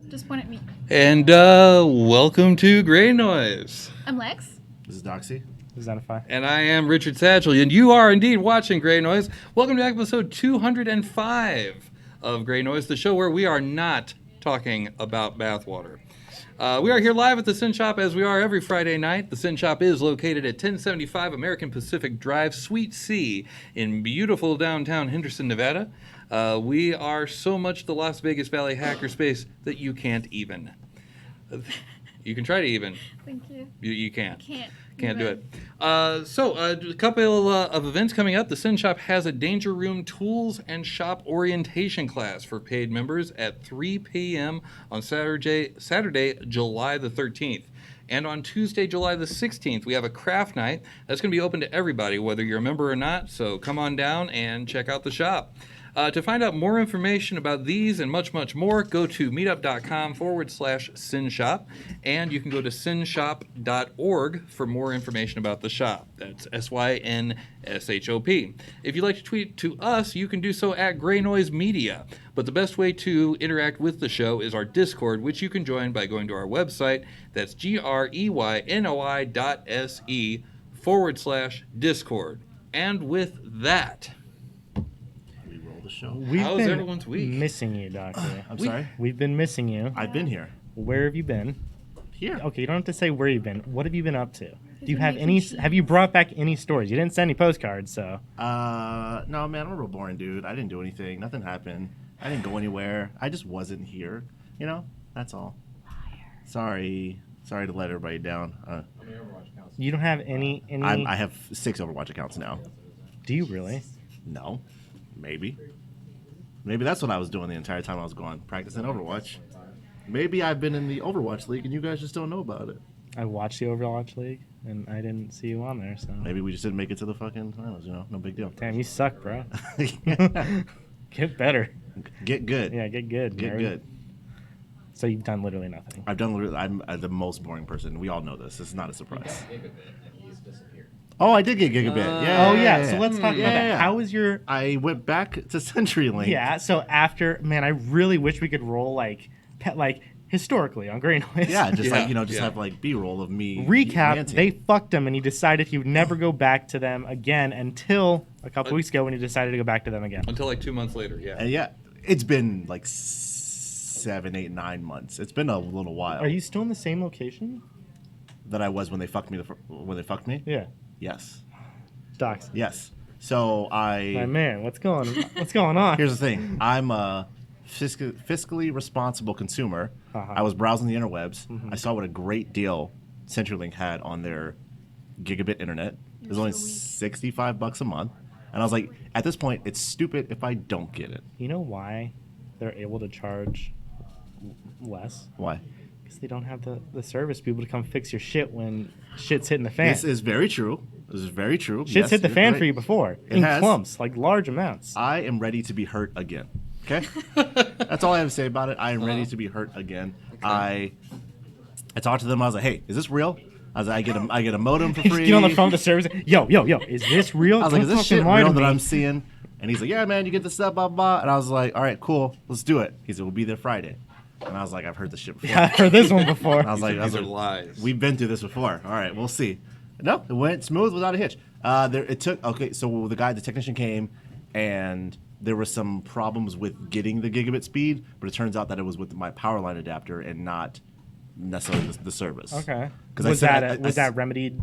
Just point at me. And welcome to Greynoise. I'm Lex. This is Doxy. This is Zenify. And I am Richard Satchel, and you are indeed watching Greynoise. Welcome to episode 205 of Greynoise, the show where we are not talking about bathwater. We are here live at the Sin Shop as we are every Friday night. The Sin Shop is located at 1075 American Pacific Drive, Suite C, in beautiful downtown Henderson, Nevada. We are so much the Las Vegas Valley hackerspace that you can't even. You can try to even. Thank you. You can't. Can't do it. A couple of events coming up. The Sin Shop has a Danger Room Tools and Shop Orientation class for paid members at 3 p.m. on Saturday, July the 13th. And on Tuesday, July the 16th, we have a craft night. That's going to be open to everybody, whether you're a member or not. So come on down and check out the shop. To find out more information about these and much, much more, go to meetup.com/SinShop, and you can go to sinshop.org for more information about the shop. That's SYNSHOP. If you'd like to tweet to us, you can do so at Greynoise Media. But the best way to interact with the show is our Discord, which you can join by going to our website. That's GREYNOI.SE/Discord. And with that, show. How's everyone's week? Missing you, Doctor. I'm sorry? We've been missing you. I've been here. Where have you been? Here. Okay, you don't have to say where you've been. What have you been up to? Do you have any? Have you brought back any stories? You didn't send any postcards, so. No, man, I'm a real boring dude. I didn't do anything. Nothing happened. I didn't go anywhere. I just wasn't here. You know, that's all. Liar. Sorry to let everybody down. You don't have any. I have 6 Overwatch accounts now. Do you really? No. Maybe that's what I was doing the entire time I was going practicing Overwatch. Maybe I've been in the Overwatch League and you guys just don't know about it. I watched the Overwatch League and I didn't see you on there, so. Maybe we just didn't make it to the fucking finals, you know? No big deal. Damn, you suck, bro. Get better. Get good. Yeah, get good. Get nerd. good. So you've done literally nothing. I'm the most boring person. We all know this. This is not a surprise. Oh, I did get Gigabit. So let's talk about that. How was your... I went back to CenturyLink. Yeah, so after... Man, I really wish we could roll, historically on Greynoise. Yeah, have, B-roll of me. Recap, ranting. they fucked him, and he decided he would never go back to them again until a couple weeks ago when he decided to go back to them again. Until 2 months later, yeah. And it's been 7, 8, 9 months. It's been a little while. Are you still in the same location? That I was when they fucked me? Yeah. Yes. Docs. Yes. So My man, what's going on? Here's the thing. I'm a fiscally responsible consumer. Uh-huh. I was browsing the interwebs. Mm-hmm. I saw what a great deal CenturyLink had on their gigabit internet. It was only $65 a month. And I was like, at this point, it's stupid if I don't get it. You know why they're able to charge less? Why? Because they don't have the service people to come fix your shit when shit's hitting the fan. This is very true. Shit's hit the fan for you before. In clumps, large amounts. I am ready to be hurt again. Okay? That's all I have to say about it. I am ready to be hurt again. Okay. I talked to them. I was like, hey, is this real? I was like, I get a modem for free. Get on the phone to service. Yo, is this real? I was like, is this shit real that I'm seeing? And he's like, yeah, man, you get this stuff, blah, blah. And I was like, all right, cool. Let's do it. He said, we'll be there Friday. And I was like, I've heard this shit before. Yeah, I've heard this one before. I was like, these are lies. We've been through this before. All right, we'll see. No, it went smooth without a hitch. So the technician came and there were some problems with getting the gigabit speed, but it turns out that it was with my power line adapter and not necessarily the service. Okay. Because Was that remedied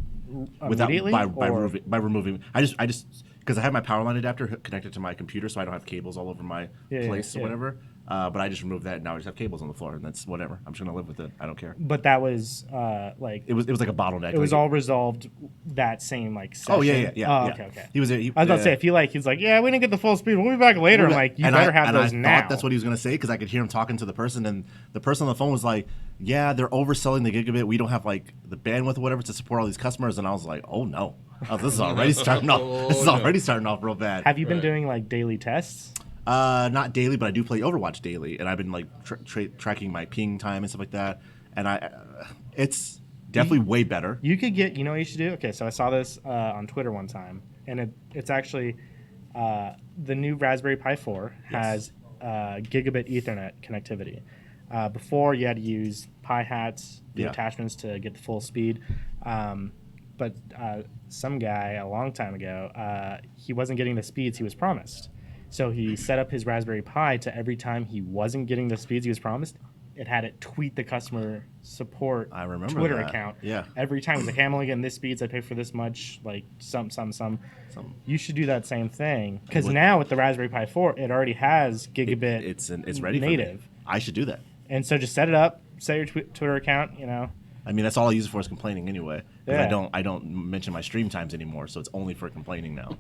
immediately? By removing. I just because I have my power line adapter connected to my computer, so I don't have cables all over my place or whatever. But I just removed that, and now I just have cables on the floor, and that's whatever. I'm just gonna live with it. I don't care. But that was It was like a bottleneck. It was all resolved that same session. Oh yeah. Okay. He was. I was about to say, I feel like he's like, yeah, we didn't get the full speed. We'll be back later. I'm like, you better have those now. I thought that's what he was gonna say because I could hear him talking to the person, and the person on the phone was like, yeah, they're overselling the gigabit. We don't have like the bandwidth or whatever to support all these customers, and I was like, oh no. This is already starting off. This is already starting off real bad. Have you been doing like daily tests? Not daily, but I do play Overwatch daily, and I've been like tracking my ping time and stuff like that. And it's definitely way better. You could get, you know what you should do? Okay, so I saw this on Twitter one time, and it's actually the new Raspberry Pi 4 has gigabit Ethernet connectivity. Before you had to use Pi hats, the attachments to get the full speed. But some guy a long time ago, he wasn't getting the speeds he was promised. So he set up his Raspberry Pi to every time he wasn't getting the speeds he was promised, it had it tweet the customer support Twitter account. Yeah. Every time it's like, hey, I'm only getting this speeds, I pay for this much, like some. You should do that same thing. Because now with the Raspberry Pi 4, it already has gigabit it's ready native. For me. I should do that. And so just set it up, set your Twitter account, I mean, that's all I use it for is complaining anyway. Yeah. I don't mention my stream times anymore, so it's only for complaining now.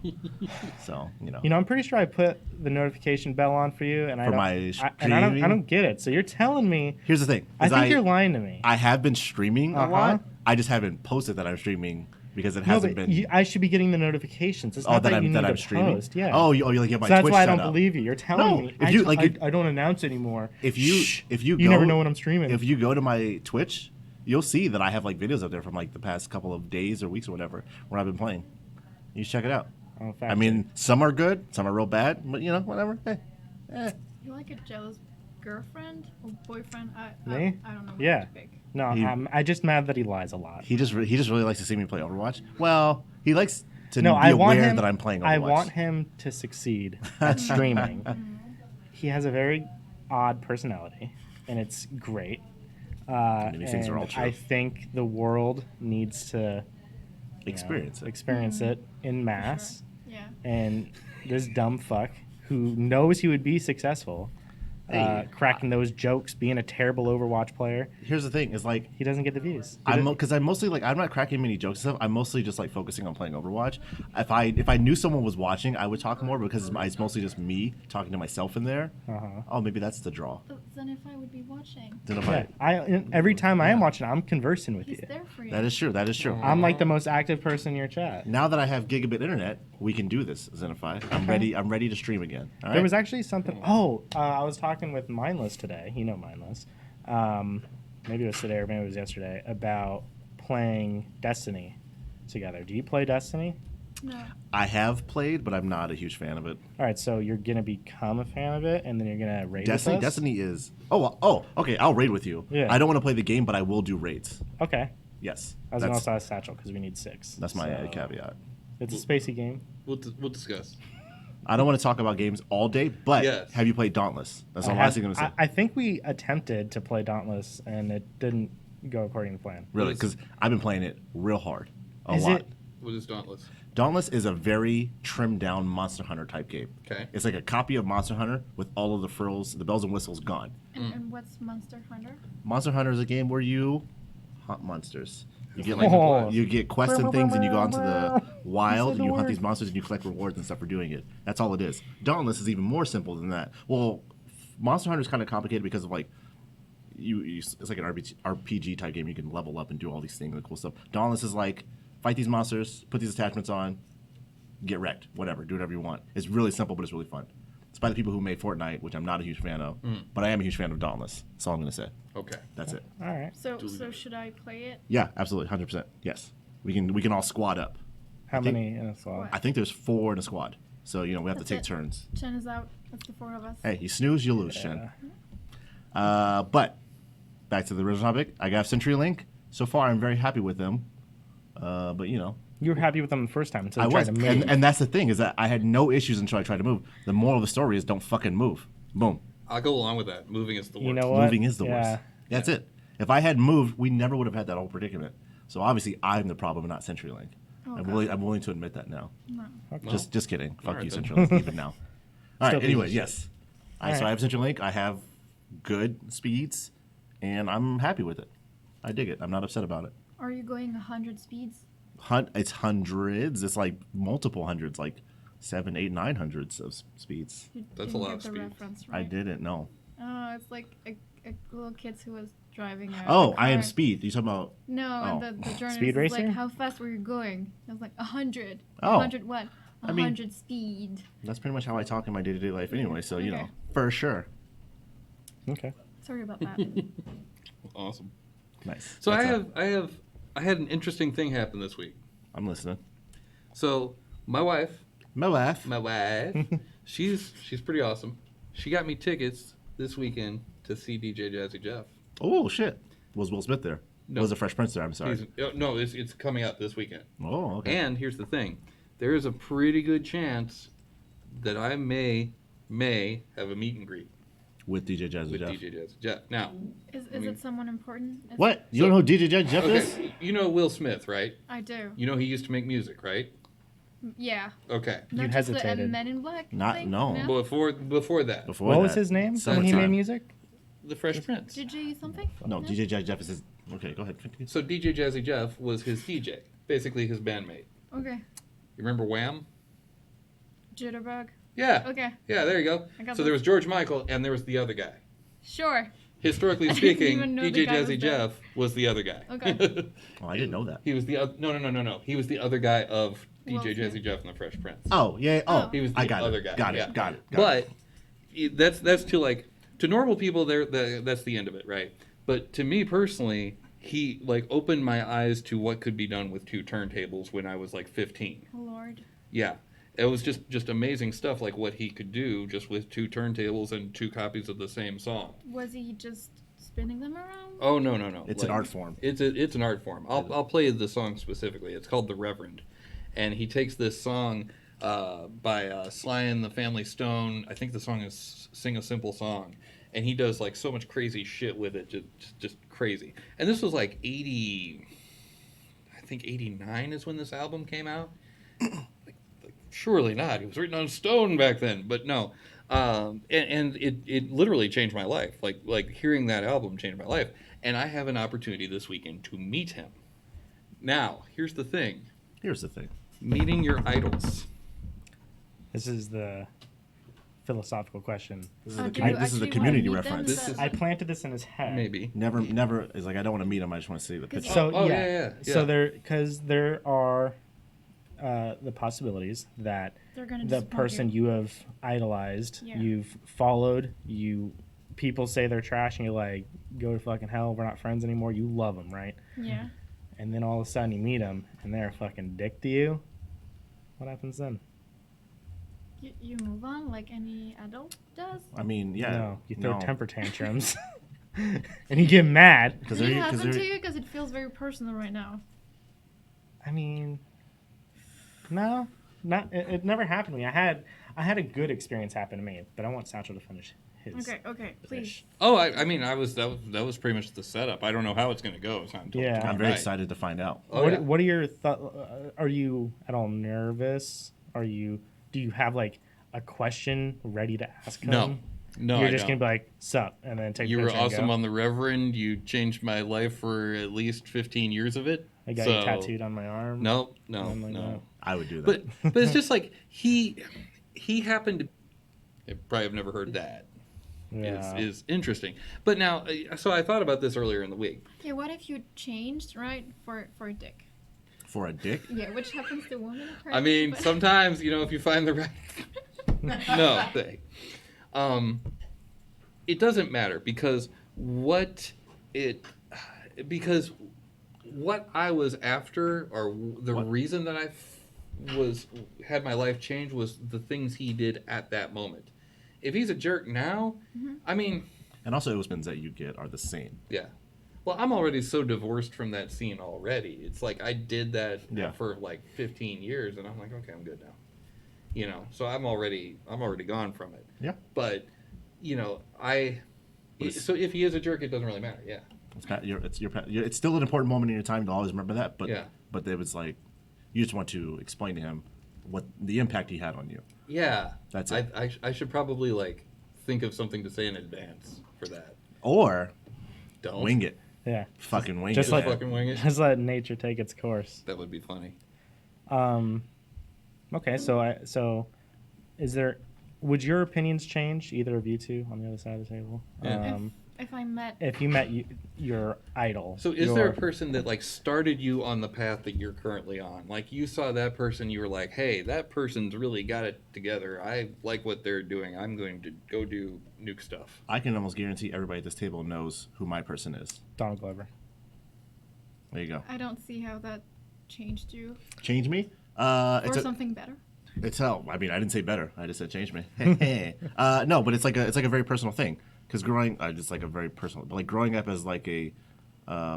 So I'm pretty sure I put the notification bell on for you, and I don't get it. So you're telling me. Here's the thing. I think you're lying to me. I have been streaming a lot. I just haven't posted that I'm streaming because it hasn't been. I should be getting the notifications. It's not that you need to post. Yeah. Oh, you like have my so that's Twitch why I set don't up. believe you. You're telling me. I don't announce anymore. If you never know when I'm streaming. If you go to my Twitch, you'll see that I have like videos up there from like the past couple of days or weeks or whatever where I've been playing. You should check it out. I mean, some are good, some are real bad, but whatever. Hey. You're like a jealous girlfriend or boyfriend. Me? I don't know. Yeah. No, I'm just mad that he lies a lot. He just really likes to see me play Overwatch. Well, he likes to be aware that I'm playing Overwatch. I want him to succeed at streaming. He has a very odd personality, and it's great. These things are all true. I think the world needs to experience it in mass. Sure. Yeah. And this dumb fuck who knows he would be successful, cracking those jokes, being a terrible Overwatch player. Here's the thing: is like he doesn't get the views. Because I'm mostly like I'm not cracking many jokes and stuff. I'm mostly just like focusing on playing Overwatch. If I knew someone was watching, I would talk more because it's mostly just me talking to myself in there. Oh, maybe that's the draw. Then if I would be watching. Every time I am watching, I'm conversing with He's you. there for you. That is true. I'm like the most active person in your chat. Now that I have gigabit internet, we can do this, Zenify. I'm ready to stream again. All right? There was actually something. I was talking with Mindless today. Mindless. Maybe it was today or maybe it was yesterday about playing Destiny together. Do you play Destiny? No. I have played, but I'm not a huge fan of it. All right, so you're gonna become a fan of it, and then you're gonna raid with us? Destiny is. Okay. I'll raid with you. Yeah. I don't want to play the game, but I will do raids. Okay. Yes. I was gonna also ask Satchel because we need 6. That's my caveat. It's a spacey game. We'll discuss. I don't want to talk about games all day, but have you played Dauntless? That's the last thing I'm going to say. I think we attempted to play Dauntless, and it didn't go according to plan. Really? Because I've been playing it real hard. A lot. What is Dauntless? Dauntless is a very trimmed down Monster Hunter type game. Okay. It's like a copy of Monster Hunter with all of the frills, the bells and whistles gone. And what's Monster Hunter? Monster Hunter is a game where you hunt monsters. You get you get quests and things, and you go out into the wild and you hunt these monsters and you collect rewards and stuff for doing it. That's all it is. Dauntless is even more simple than that. Well, Monster Hunter is kind of complicated because of like it's like an RPG type game. You can level up and do all these things and cool stuff. Dauntless is like fight these monsters, put these attachments on, get wrecked, whatever, do whatever you want. It's really simple, but it's really fun. It's by the people who made Fortnite, which I'm not a huge fan of, but I am a huge fan of Dauntless. That's all I'm going to say. Okay. That's it. All right. So should I play it? Yeah, absolutely, 100%. Yes, we can all squad up. How many in a squad? I think there's 4 in a squad, so we have to take turns. Chen is out. That's the 4 of us. Hey, you snooze, you lose, Chen. But back to the original topic. I got CenturyLink. So far, I'm very happy with them. But You were happy with them the first time until I you tried was, to move. and that's the thing is that I had no issues until I tried to move. The moral of the story is don't fucking move. Boom. I'll go along with that. Moving is the worst. You know what? Moving is the worst. That's it. If I had moved, we never would have had that whole predicament. So obviously, I'm the problem, and not CenturyLink. Oh, I'm willing to admit that now. No. Just kidding. Fuck Alright you, then. CenturyLink, even now. All Still right. Anyways, PG. yes. So Alright. I have CenturyLink. I have good speeds, and I'm happy with it. I dig it. I'm not upset about it. Are you going 100 speeds? It's hundreds. It's like multiple hundreds, like 7, 8, 900s of speeds. You That's a didn't lot get of the speed. reference, I right? didn't know. Oh, it's like a little kid who was driving a Oh, car. I am speed. You talking about? No, Oh. and the journalist Speed was like, racer? how fast were you going? I was like, 100. Oh. 100 what? I mean- 100 speed. That's pretty much how I talk in my day-to-day life anyway. So you Okay. know, for sure. Okay. Sorry about that. Awesome. Nice. So That's I had an interesting thing happen this week. I'm listening. So my wife, My laugh. she's pretty awesome. She got me tickets this weekend to see DJ Jazzy Jeff. Oh shit. Was Will Smith there? No. Was the Fresh Prince there? I'm sorry. No, it's coming out this weekend. Oh, okay. And here's the thing: there is a pretty good chance that I may have a meet and greet With DJ Jazzy with Jeff. DJ Jazzy Jeff. Now, Is I mean- it someone important? What? You don't know who DJ Jazzy Jeff is? okay, you know Will Smith, right? I do. You know he used to make music, right? Yeah. Okay. Not You just the hesitated. Men in Black Not- thing? no. Before that, Before What was that, his name when he Summertime. made music? the Fresh Prince. DJ something? No, DJ Jazzy Jeff is his. Okay, go ahead. Continue. So DJ Jazzy Jeff was his DJ, basically his bandmate. Okay. You remember Wham? Jitterbug? Yeah. Okay. Yeah, there you go. I got So there was George Michael, and there was the other guy. Sure. Historically I didn't speaking, even know the DJ guy was Jazzy there. Jeff was the other guy. Okay. Oh, I didn't know that. He was the no. He was the other guy of Will DJ Smith. Jazzy Jeff and the Fresh Prince. Oh yeah. Oh, He was the I got other it. guy. Got it. Yeah. Got it. But that's to normal people. That's the end of it, right? But to me personally, he like opened my eyes to what could be done with two turntables when I was like 15. Oh, Lord. Yeah. It was just amazing stuff, like what he could do just with two turntables and two copies of the same song. Was he just spinning them around? Oh no! It's an art form. It's an art form. I'll play the song specifically. It's called The Reverend, and he takes this song by Sly and the Family Stone. I think the song is "Sing a Simple Song," and he does like so much crazy shit with it, just crazy. And this was like 80, I think 89 is when this album came out. Surely not. It was written on stone back then, but no. And it literally changed my life. Like hearing that album changed my life. And I have an opportunity this weekend to meet him. Now, here's the thing: Here's the thing. meeting your idols. This is the philosophical question. This is, Do a, you this is a actually community wanna meet them? reference. This is- I planted this in his head. Maybe. Never is like I don't want to meet him. I just want to see the picture. So Oh, yeah. yeah. So there are the possibilities that They're gonna the disappoint person you have idolized, Yeah. you've followed, people say they're trash, and you're like, go to fucking hell. We're not friends anymore. You love them, right? Yeah. And then all of a sudden you meet them, and they're a fucking dick to you. What happens then? You move on like any adult does? I mean, yeah. No, you throw no. temper tantrums, and you get mad. Because Did it they're, happen because to they're, you? Because it feels very personal right now. I mean, no, not. It never happened to me. I had a good experience happen to me, but I want Satchel to finish his. Okay, please. Oh, I mean, that was pretty much the setup. I don't know how it's going to go. It's not until Yeah. I'm very tonight. excited to find out. Oh, what, yeah. what are your thoughts? Are you at all nervous? Do you have like a question ready to ask him? No, You're I just don't. gonna be like, "Sup," and then take. You your were picture and awesome go. on The Reverend. You changed my life for at least 15 years of it. I got so, you tattooed on my arm. No, Something like no. I would do that. But it's just like he happened to. You probably have never heard that. Yeah. Is interesting. But now, so I thought about this earlier in the week. Okay, what if you changed, right, for a dick? For a dick? Yeah, which happens to women. I apparently, mean, but- sometimes if you find the right. No thing. It doesn't matter because what I was after, or the What? reason that I had my life change was the things he did at that moment. If he's a jerk now, I mean, And also, husbands that you get are the same. yeah. Well, I'm already so divorced from that scene already. It's like I did that Yeah. for like 15 years, and I'm like, okay, I'm good now. You know, so I'm already gone from it. Yeah. But, you know, so if he is a jerk, it doesn't really matter. Yeah. It's still an important moment in your time to always remember that. But Yeah. But it was like, you just want to explain to him what the impact he had on you. Yeah. That's it. I should probably like think of something to say in advance for that. Or Don't wing it. Yeah. Fucking wing Just it. like fucking wing it. Just let nature take its course. That would be funny. Okay, so would your opinions change, either of you two on the other side of the table? Yeah. If I met, If you met your idol. So is there a person that like started you on the path that you're currently on? Like you saw that person, you were like, hey, that person's really got it together. I like what they're doing. I'm going to go do nuke stuff. I can almost guarantee everybody at this table knows who my person is. Donald Glover. There you go. I don't see how that changed you Change me? or It's something better. It's hell. I mean, I didn't say better. I just said change me. No, but it's like a very personal thing. Because just like a very personal, but like growing up as like a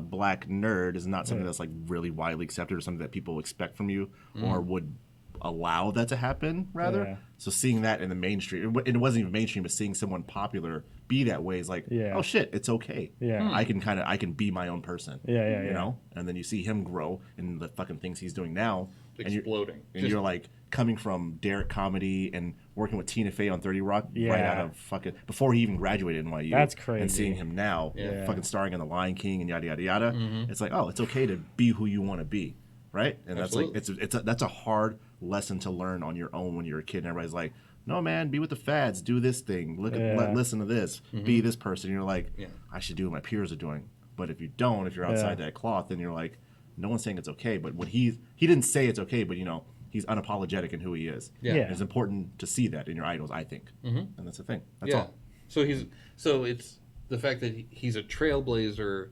black nerd is not something that's like really widely accepted or something that people expect from you or would allow that to happen. Rather, Yeah. so seeing that in the mainstream, it wasn't even mainstream, but seeing someone popular be that way is like, oh shit, it's okay. Yeah. I can be my own person. Yeah. You know, and then you see him grow and the fucking things he's doing now, Exploding. and you're like coming from Derek Comedy and working with Tina Fey on 30 Rock right out of fucking before he even graduated NYU. That's crazy. And seeing him now, Yeah. fucking starring in The Lion King and yada yada yada. It's like, oh, it's okay to be who you want to be, right? And that's like that's a hard lesson to learn on your own when you're a kid. And everybody's like, no man, be with the fads, do this thing, listen to this, be this person. And you're like, I should do what my peers are doing. But if you don't, if you're outside that cloth, then you're like, no one's saying it's okay. But when he didn't say it's okay, but you know. He's unapologetic in who he is. Yeah. And it's important to see that in your idols, I think. And that's the thing. That's all. So it's the fact that he's a trailblazer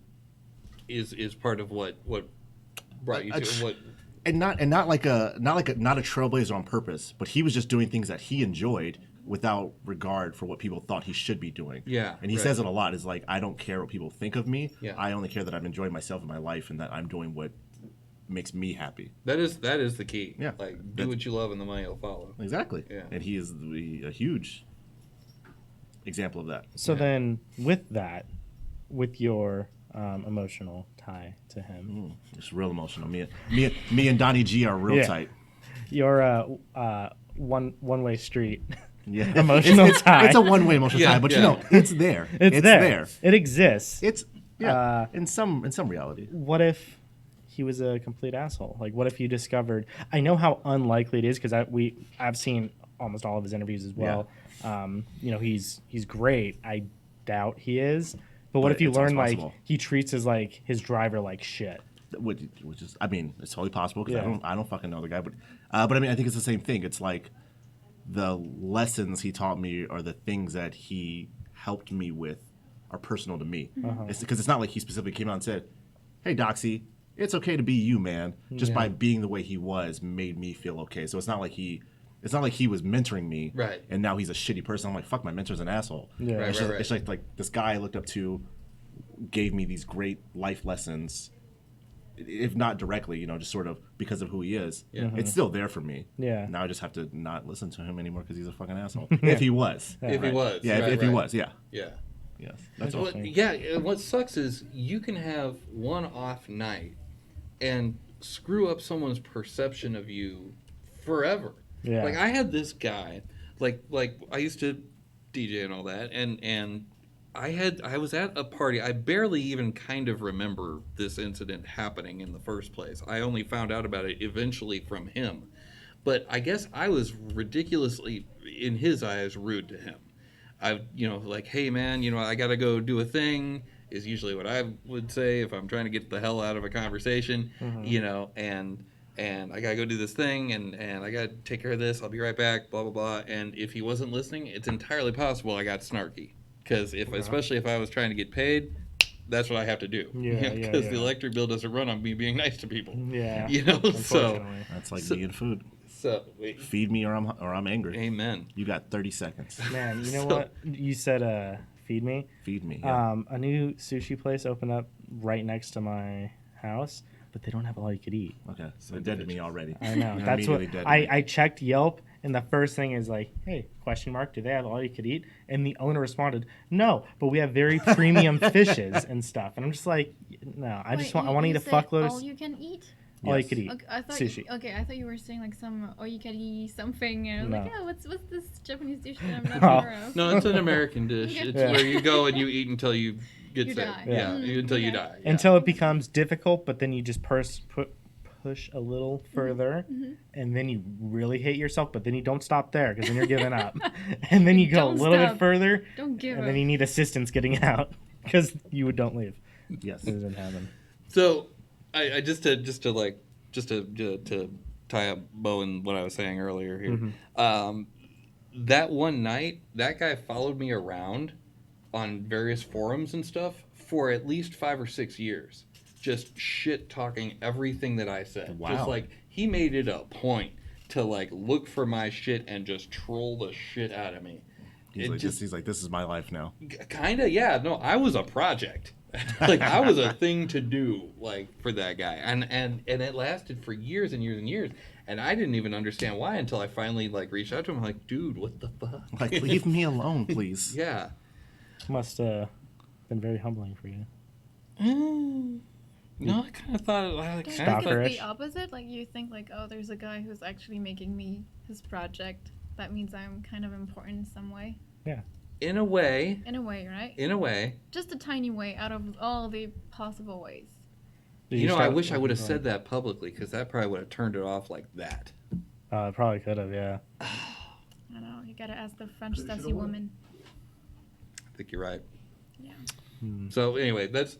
is part of what brought you to what. And not like a trailblazer on purpose, but he was just doing things that he enjoyed without regard for what people thought he should be doing. Yeah. And he says it a lot. Is like, I don't care what people think of me. Yeah. I only care that I'm enjoying myself in my life and that I'm doing what makes me happy. That is the key. Yeah. Like do what you love and the money will follow. Exactly. Yeah. And he is a huge example of that. So then, with that, with your emotional tie to him, It's real emotional. Me and Donnie G are real tight. your one-way street. Yeah. Emotional tie. It's a one-way emotional tie, but you know, it's there. It's there. It exists. It's in some reality. What if he was a complete asshole? Like, what if you discovered? I know how unlikely it is because I've seen almost all of his interviews as well. You know, he's great. I doubt he is. But what if you learn like he treats his driver like shit? Which is, I mean, it's totally possible because I don't fucking know the guy, but I mean, I think it's the same thing. It's like the lessons he taught me or the things that he helped me with are personal to me. It's because it's not like he specifically came out and said, "Hey, Doxy, it's okay to be you, man." Just by being the way he was made me feel okay. So it's not like he was mentoring me, right? And now he's a shitty person. I'm like, fuck, my mentor's an asshole. Yeah, right. It's like this guy I looked up to gave me these great life lessons, if not directly, you know, just sort of because of who he is. Yeah. It's still there for me. Yeah. Now I just have to not listen to him anymore because he's a fucking asshole. If he was. If he was. Yeah, if he was, yeah. Yeah. Yes. That's all. What sucks is you can have one off night and screw up someone's perception of you forever. Yeah. Like I had this guy, like I used to DJ and all that, and I was at a party. I barely even kind of remember this incident happening in the first place. I only found out about it eventually from him. But I guess I was ridiculously, in his eyes, rude to him. Like, hey man, I gotta go do a thing is usually what I would say if I'm trying to get the hell out of a conversation, and I gotta go do this thing and I gotta take care of this. I'll be right back, blah, blah, blah. And if he wasn't listening, it's entirely possible I got snarky. Because especially if I was trying to get paid, that's what I have to do. Because the electric bill doesn't run on me being nice to people. Yeah. So That's like me and food. So feed me or I'm angry. Amen. You got 30 seconds. Man, you know what? You said feed me. Feed me. Yeah. A new sushi place opened up right next to my house, but they don't have all you could eat. Okay, so they're dead to me already. I know. They're That's what immediately dead to me. I checked Yelp, and the first thing is like, "Hey, question mark? Do they have all you could eat?" And the owner responded, "No, but we have very premium fishes and stuff." And I'm just like, "No, I want to eat a fuckload of all you can eat. all you Yes. could eat Okay, I thought sushi." I thought you were saying like some all you can eat something, and I was No. like, oh, what's this Japanese dish that I'm not Oh. aware of? No, it's an American dish. Okay. It's Yeah. where you go and you eat until you get You sick. die. Yeah, Mm, until you okay. die. Yeah. Until it becomes difficult, but then you just push a little further, and then you really hate yourself, but then you don't stop there because then you're giving up, and then you go a Don't little bit stop. further, Don't give and up. then you need assistance getting out because you don't leave. Yes. It doesn't happen. So, I just to tie a bow in what I was saying earlier here. That one night, that guy followed me around on various forums and stuff for at least 5 or 6 years, just shit talking everything that I said. Wow. Just like he made it a point to like look for my shit and just troll the shit out of me. He's like, this is my life now. Kind of, yeah. No, I was a project. Like I was a thing to do, like for that guy, and it lasted for years and years and years, and I didn't even understand why until I finally like reached out to him, like, dude, what the fuck? Like, leave me alone, please. Yeah. Must been very humbling for you. No, I kind of thought Don't you Stalker. think Stalkerish. it's the opposite? Like you think like, oh, there's a guy who's actually making me his project. That means I'm kind of important in some way. in a way, In a way, right? in a way. Just a tiny way out of all the possible ways. Did You know, I start wish I would have looking said that publicly because that probably would have turned it off like that. for- probably could have, yeah. I know, you gotta ask the French sassy woman. I think you're right. Yeah. So anyway, that's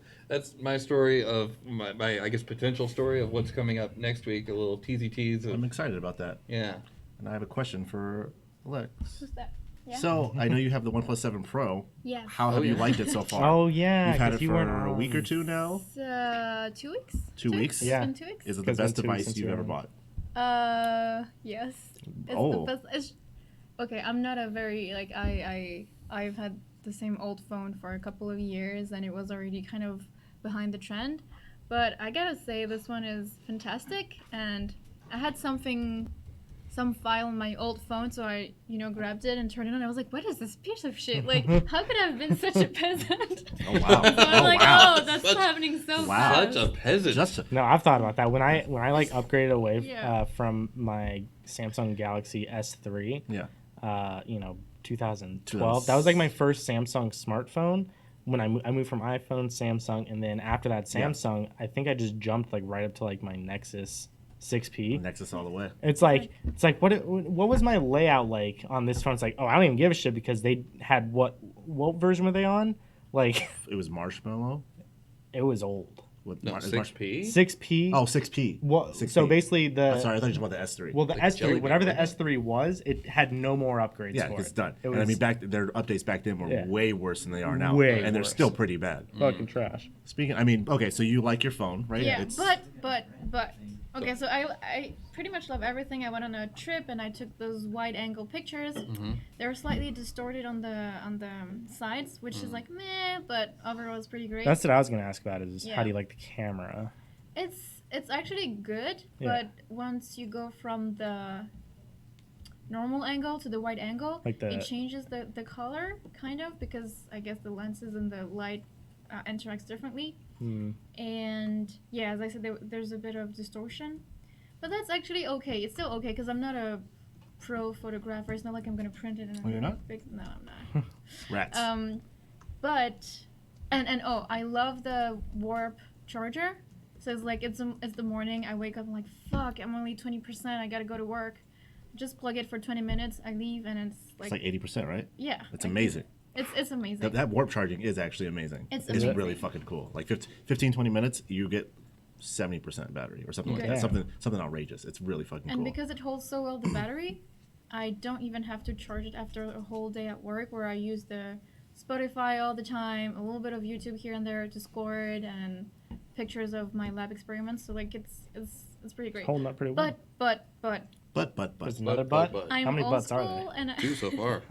my story of my I guess potential story of what's coming up next week. A little teasy tease. I'm excited about that. Yeah. And I have a question for Lex. Who's that? Yeah. So, I know you have the OnePlus 7 Pro. Yeah. How have Oh, you yeah. liked it so far? Oh, yeah. You've had 'cause it you for weren't a on. week or two now? It's 2 weeks. 2 weeks? Yeah. It's been 2 weeks. Is it the It's best been 2 weeks device since you've you ever were bought? Yes. It's Oh. the best. Okay, I'm not a very like I've had the same old phone for a couple of years and it was already kind of behind the trend, but I gotta say this one is fantastic. And I had some file on my old phone, so I grabbed it and turned it on. I was like, what is this piece of shit? Like, how could I have been such a peasant? Oh, wow. So I'm like, wow. oh, that's Such- happening so Wow. fast. Such a peasant. Just No, I've thought about that. When I like upgraded away Yeah. from my Samsung Galaxy S3, yeah. 2012. That was like my first Samsung smartphone. When I moved from iPhone, Samsung, and then after that Yeah. Samsung, I think I just jumped like right up to like my Nexus 6P. Nexus all the way. It's like what was my layout like on this phone? It's like, oh, I don't even give a shit because they had what version were they on? Like It was Marshmallow. it was old. With No, is 6P. 6P. Oh, 6P. Well, 6P. so basically the I'm sorry, I thought you were talking about the S3. well the Like S3 Jelly whatever the Bean, S3 was, it had no more upgrades. yeah, for it's it. done. It And I was mean, their updates back then were Yeah. way worse than they are now. Way and they're worse. still pretty bad. fucking trash. Okay, so you like your phone, right? Yeah, It's, but okay, so I pretty much love everything. I went on a trip and I took those wide angle pictures. They were slightly distorted on the sides, which is like meh, but overall it's pretty great. That's what I was gonna ask about. Is Yeah. how do you like the camera? It's actually good, Yeah. but once you go from the normal angle to the wide angle, Like the- it changes the color kind of because I guess the lenses and the light interacts differently. And yeah, as I said, there's a bit of distortion, but that's actually okay. It's still okay because I'm not a pro photographer. It's not like I'm gonna print it. Oh, you're not? No, I'm not. rats. But I love the warp charger. So it's like it's the morning. I wake up. I'm like, fuck. I'm only 20%. I gotta go to work. Just plug it for 20 minutes. I leave and it's It's like 80%, right? yeah. It's like, amazing. It's amazing. That warp charging is actually amazing. It's It's amazing. really fucking cool. Like 15, 20 minutes, you get 70% battery or something like Yeah. that. Something outrageous. It's really fucking And cool. because it holds so well the battery, I don't even have to charge it after a whole day at work where I use the Spotify all the time, a little bit of YouTube here and there to score it, and pictures of my lab experiments. So like it's pretty great. Holding up pretty well. But There's another butt. but. I'm How many old butts are school and Two so far.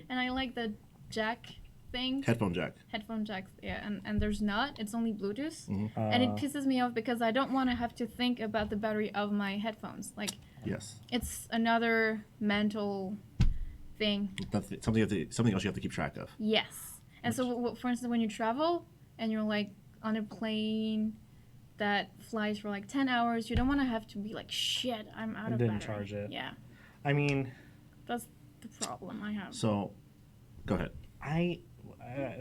and I like the jack thing. Headphone jack. Headphone jacks, yeah, and there's not. It's only Bluetooth. Mm-hmm. And it pisses me off because I don't want to have to think about the battery of my headphones. Like, Yes. it's another mental thing. Something else you have to keep track of. Yes. And so, for instance, when you travel and you're like on a plane that flies for like 10 hours, you don't want to have to be like, shit, I'm out of didn't battery. charge it. Yeah. I mean, That's the problem I have. So, go ahead.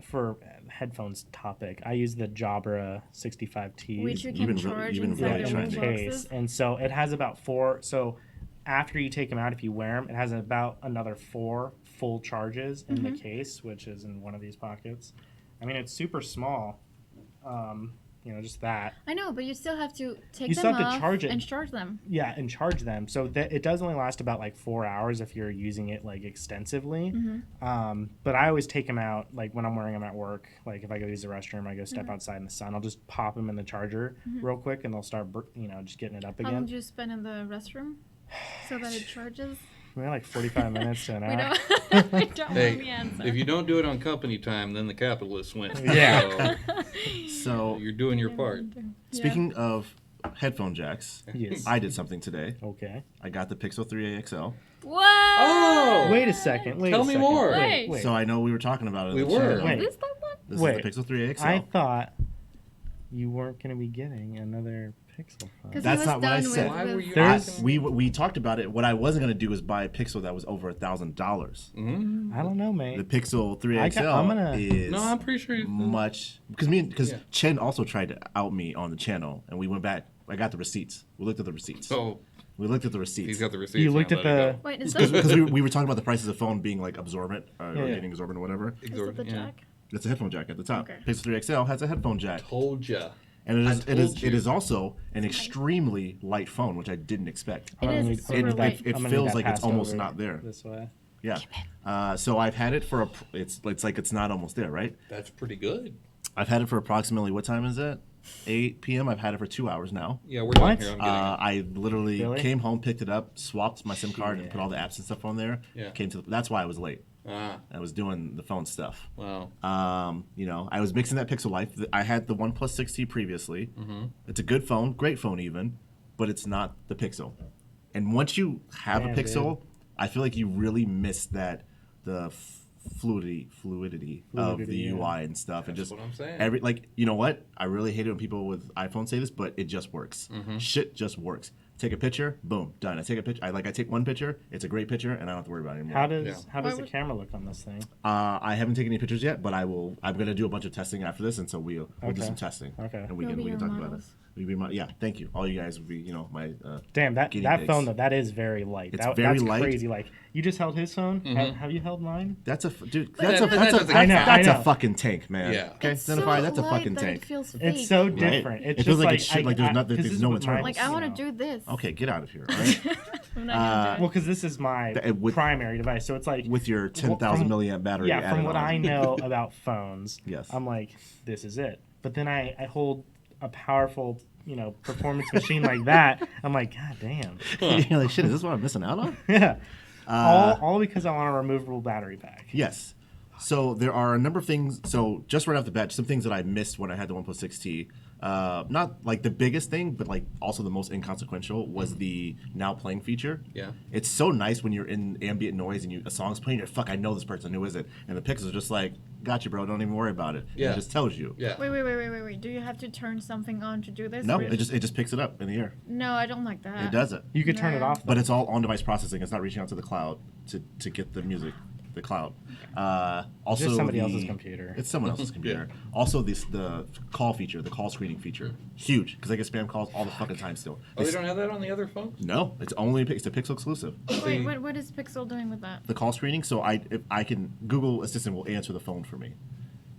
For headphones topic, I use the Jabra 65T Which you You've can been charge really inside the trendy. case, boxes. and so it has about 4. So after you take them out, if you wear them, it has about another 4 full charges in the case, which is in one of these pockets. I mean, it's super small. Just that. I know, but you still have to take You them still have to off charge it. and charge them. Yeah, and charge them. So that it does only last about like 4 hours if you're using it like extensively. But I always take them out like when I'm wearing them at work. Like if I go use the restroom, I go step outside in the sun. I'll just pop them in the charger real quick, and they'll start just getting it up How long again. do you spend in the restroom so that it charges? Maybe like 45 minutes to an We hour. don't, we don't know the answer. If you don't do it on company time, then the capitalists win. Yeah. So, You're doing your part. speaking of headphone jacks, Yes. I did something today. Okay. I got the Pixel 3a XL. What? Oh! Wait a second. Tell me more. Wait. So I know we were talking about it. We in the were. channel. Wait. Is that one? This Wait. is the Pixel 3a XL. I thought you weren't going to be getting another Pixel phone. Because That's he was not what I done said. Why with, were you There's- We talked about it. What I wasn't going to do was buy a Pixel that was over $1,000. Mm-hmm. I don't know, mate. The Pixel 3a XL I'm gonna- is No, I'm pretty sure. much because Yeah. Chen also tried to out me on the channel, and we went back. I got the receipts. We looked at the receipts. Oh, We looked at the receipts. he's got the receipts. You looked now, at let it the- go. Wait, is that, Because we were talking about the prices of phone being like absorbent or Yeah. getting absorbent or whatever. is it the Yeah. jack? It's a headphone jack at the top. Okay. Pixel 3 XL has a headphone jack, Told ya. and it told is you. also an extremely light phone, which I didn't expect. It is. It's super light. It I'm gonna feels need that like it's passed almost over not there. This way. Yeah. So I've had it for it's like it's not almost there, right? That's pretty good. I've had it for approximately, what time is it? 8 p.m. I've had it for 2 hours now. Yeah, we're done What? here. I'm getting I literally Really? came home, picked it up, swapped my SIM card, and put all the apps and stuff on there. Yeah. That's why I was late. Ah, I was doing the phone stuff. wow. I was mixing that Pixel Life. I had the OnePlus 6T previously. Mm-hmm. It's a good phone, great phone even, but it's not the Pixel. And once you have Damn, a Pixel, dude. I feel like you really miss the fluidity of the yeah. UI and stuff, and That's just what I'm saying. you know what? I really hate it when people with iPhones say this, but it just works. Mm-hmm. Shit just works. Take a picture, boom, done. I take a picture. I take one picture. It's a great picture, and I don't have to worry about it anymore. How does Yeah. how does Why the would- camera look on this thing? I haven't taken any pictures yet, but I will. I'm gonna do a bunch of testing after this, and so we'll do Okay. some testing. Okay. And we We'll can be your talk about it. models. We'll be yeah. Thank you. All you guys will be my. Damn, that guinea that pigs. phone though, that is very light. It's That, very that's light. crazy. Like you just held his phone. Mm-hmm. Have you held mine? That's dude. That- That's a that that's a doesn't count. that's I a know. fucking tank, man. Yeah. Okay, It's so identify. That's a light fucking that tank. It feels fake. It's so Right. different. It's It just feels like like it's shit, like there's not- 'cause there's this is no what internals. Like, I want to do this. Okay, get out of here. All right? I'm not gonna do Well, it. because this is my With- primary device, so it's like With your 10,000 from- milliamp battery. yeah. From added what on. I know about phones, Yes. I'm like, this is it. But then I hold a powerful, performance machine like that. I'm like, God damn. You're like, shit. Is this what I'm missing out on? Yeah. All because I want a removable battery pack. Yes. So there are a number of things. So just right off the bat, some things that I missed when I had the OnePlus 6T. Not like the biggest thing, but like also the most inconsequential was the now playing feature. Yeah. It's so nice when you're in ambient noise and a song's playing. You're fuck, I know this person. Who is it? And the Pixel's just like, gotcha, bro. Don't even worry about it. And Yeah. it just tells you. Yeah. Wait. Do you have to turn something on to do this? No, Or- it just picks it up in the air. No, I don't like that. It does it. You could turn it No. off. But it's all on-device processing. It's not reaching out to the cloud to get the music, the cloud. Also, Just somebody else's computer. It's someone else's computer. Also, the call feature, the call screening feature, huge because I get spam calls all the fucking time still. Oh, they don't have that on the other phones? No, it's a Pixel exclusive. Wait, what is Pixel doing with that? The call screening, so if I can Google Assistant will answer the phone for me,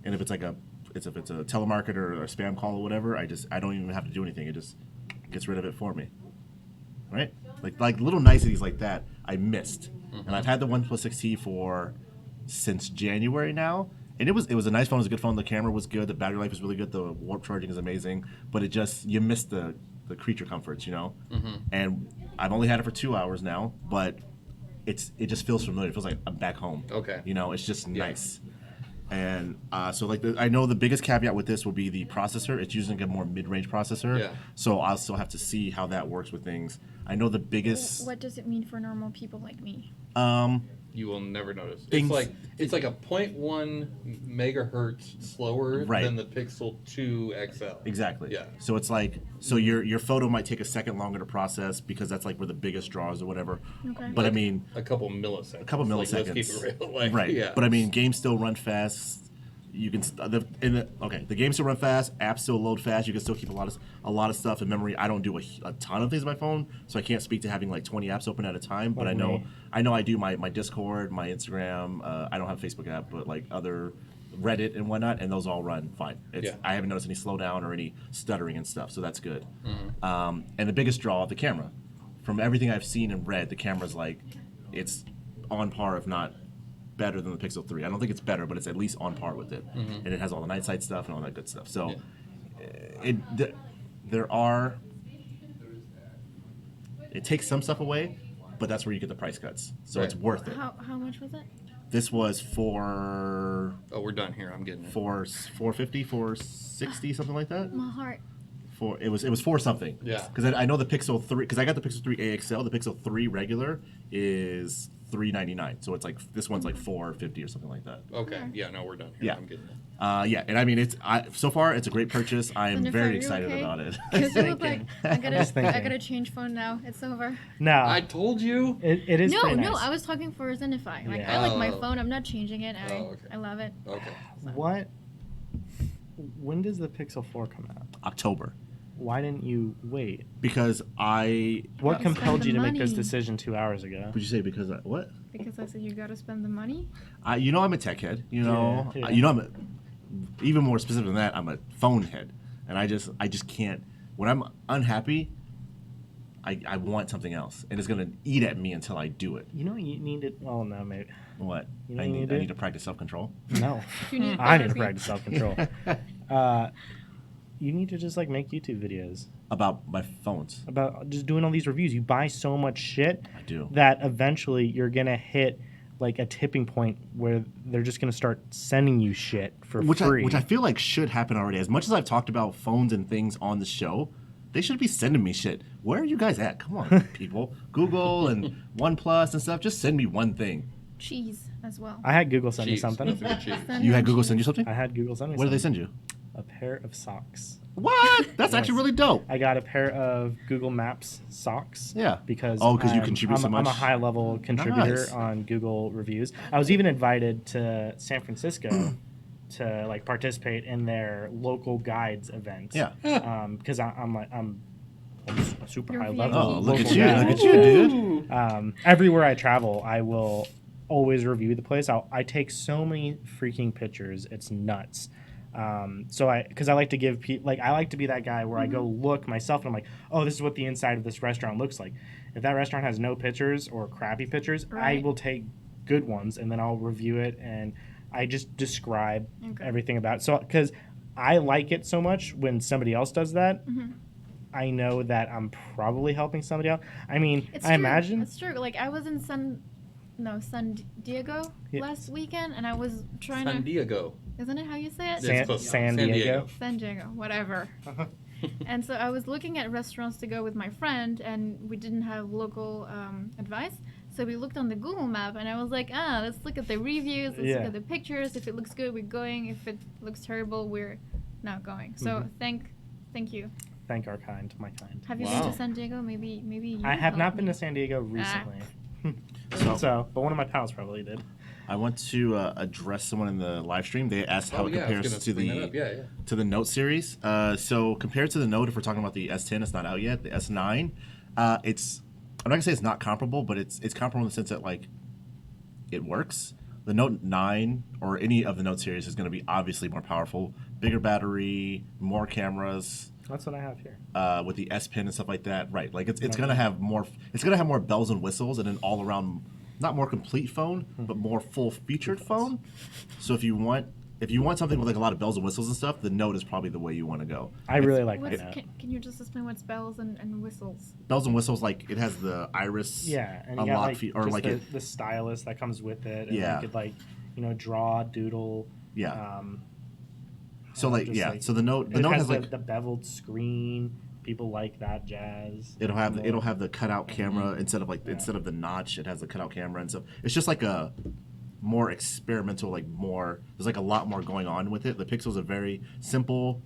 and if it's like if it's a telemarketer or a spam call or whatever, I don't even have to do anything. It just gets rid of it for me. Right? Like little niceties like that I missed, and I've had the OnePlus 6T since January now, and it was a nice phone. It was a good phone. The camera was good. The battery life is really good. The warp charging is amazing, but you miss the creature comforts, And I've only had it for 2 hours now, but it just feels familiar. It feels like I'm back home. Okay. It's just Yeah. nice. And so like I know the biggest caveat with this will be the processor. It's using a more mid-range processor. Yeah. So I'll still have to see how that works with things. I know the biggest. What does it mean for normal people like me? You will never notice. Things- It's like a 0.1 megahertz slower Right. than the Pixel 2 XL. Exactly. Yeah. So it's like your photo might take a second longer to process because that's like where the biggest draws or whatever. Okay. But I mean, A couple milliseconds. a couple Like, milliseconds. let's keep it real. Like, right. Yeah. But I mean, games still run fast. You can the games still run fast. Apps still load fast. You can still keep a lot of stuff in memory. I don't do a ton of things on my phone, so I can't speak to having like 20 apps open at a time. But Like I know I do my Discord, my Instagram. I don't have a Facebook app, but like other Reddit and whatnot, and those all run fine. I haven't noticed any slowdown or any stuttering and stuff, so that's good. And the biggest draw of the camera, from everything I've seen and read, the camera's like it's on par, if not better than the Pixel 3. I don't think it's better, but it's at least on par with it. And it has all the night sight stuff and all that good stuff. So it takes some stuff away, but that's where you get the price cuts. So Right. it's worth it. How much was it? This was for Oh, we're done here. I'm getting it. $450, $460, something like that. My heart. It was for something. Yeah. Because I know the Pixel 3, because I got the Pixel 3 AXL. The Pixel 3 regular is $399. So it's like this one's like $450 or something like that. Okay. Yeah, no, we're done here. Yeah. I'm getting it. Yeah, and I mean so far it's a great purchase. I am Jennifer, very are you excited okay? about it. Because it looked like I just thinking. gotta change phone now. It's over. No, I told you. it is No, pretty no, nice. I was talking for Zenify. Like Yeah. I like my Oh. phone. I'm not changing it. Okay. I love it. Okay. What? When does the Pixel 4 come out? October. Why didn't you wait? Because What Spend compelled the you to make this money. decision 2 hours ago? would you say because what? Because I said you gotta spend the money. You know I'm a tech head. You know Yeah. you know even more specific than that. I'm a phone head, and I just can't. When I'm unhappy, I want something else, and it's gonna eat at me until I do it. You know you need it. Well, no, maybe. What? You know I what you need need to practice self control. No. You need I need to therapy. practice self-control. You need to just like make YouTube videos About my phones. about just doing all these reviews. You buy so much shit I do. that eventually you're gonna hit like a tipping point where they're just gonna start sending you shit for free. Which I feel like should happen already. As much as I've talked about phones and things on the show, they should be sending me shit. Where are you guys at? Come on, people. Google and OnePlus and stuff. Just send me one thing. Cheese as well. I had Google send me Cheese. something. Don't forget cheese. Send You me had Google cheese. send you something? I had Google send me What did they something. send you? A pair of socks. What? That's actually really dope. I got a pair of Google Maps socks. Yeah. Because Oh, 'cause you I'm- contribute so I'm a much? high level contributor Nice. on Google reviews. I was even invited to San Francisco to like participate in their local guides event. Yeah. Because I'm a super You're high VIP. level. Oh, look at local you. guide. Look at you, dude. Everywhere I travel, I will always review the place. I take so many freaking pictures. It's nuts. Because I like to give people, like, I like to be that guy where I go look myself and I'm like, oh, this is what the inside of this restaurant looks like. If that restaurant has no pictures or crappy pictures, I Right. will take good ones and then I'll review it and I just describe Okay. everything about it. So, because I like it so much when somebody else does that, I know that I'm probably helping somebody out. I mean, It's I true. imagine. It's true. Like I was in San Diego Yeah. last weekend, and I was trying San to. Diego. Isn't it how you say it? Yeah. San, close. San San Diego. Diego. San Diego, whatever. And so I was looking at restaurants to go with my friend, and we didn't have local advice. So we looked on the Google map, and I was like, let's look at the reviews, let's Yeah. look at the pictures. If it looks good, we're going. If it looks terrible, we're not going. So thank you. Thank our kind, my kind. Have you Wow. been to San Diego? Maybe you. I have help not been me. to San Diego recently. So- But one of my pals probably did. I want to address someone in the live stream. They asked how Oh, it yeah, I was compares gonna to bring that the up. Yeah. to the Note series. So compared to the Note, if we're talking about the S10, it's not out yet. The S9, it's I'm not gonna say it's not comparable, but it's comparable in the sense that like it works. The Note 9 or any of the Note series is going to be obviously more powerful, bigger battery, more cameras. That's what I have here. With the S Pen and stuff like that, right? Like it's gonna have more. It's gonna have more bells and whistles and an all around, not more complete phone, but more full featured phone. So if you want something with like a lot of bells and whistles and stuff, the Note is probably the way you want to go. I really like What's, that. can you just explain what's bells and whistles? Bells and whistles, like it has the iris. Yeah, and you unlock got like or just like the stylus that comes with it. And Yeah. you could like, draw, doodle, Yeah. Um, So like just, yeah. like, So the Note it has the, like the beveled screen. People like that jazz. it'll have the cutout camera instead of the notch. It has the cutout camera and stuff. It's just like a more experimental, there's like a lot more going on with it. The Pixel's a very simple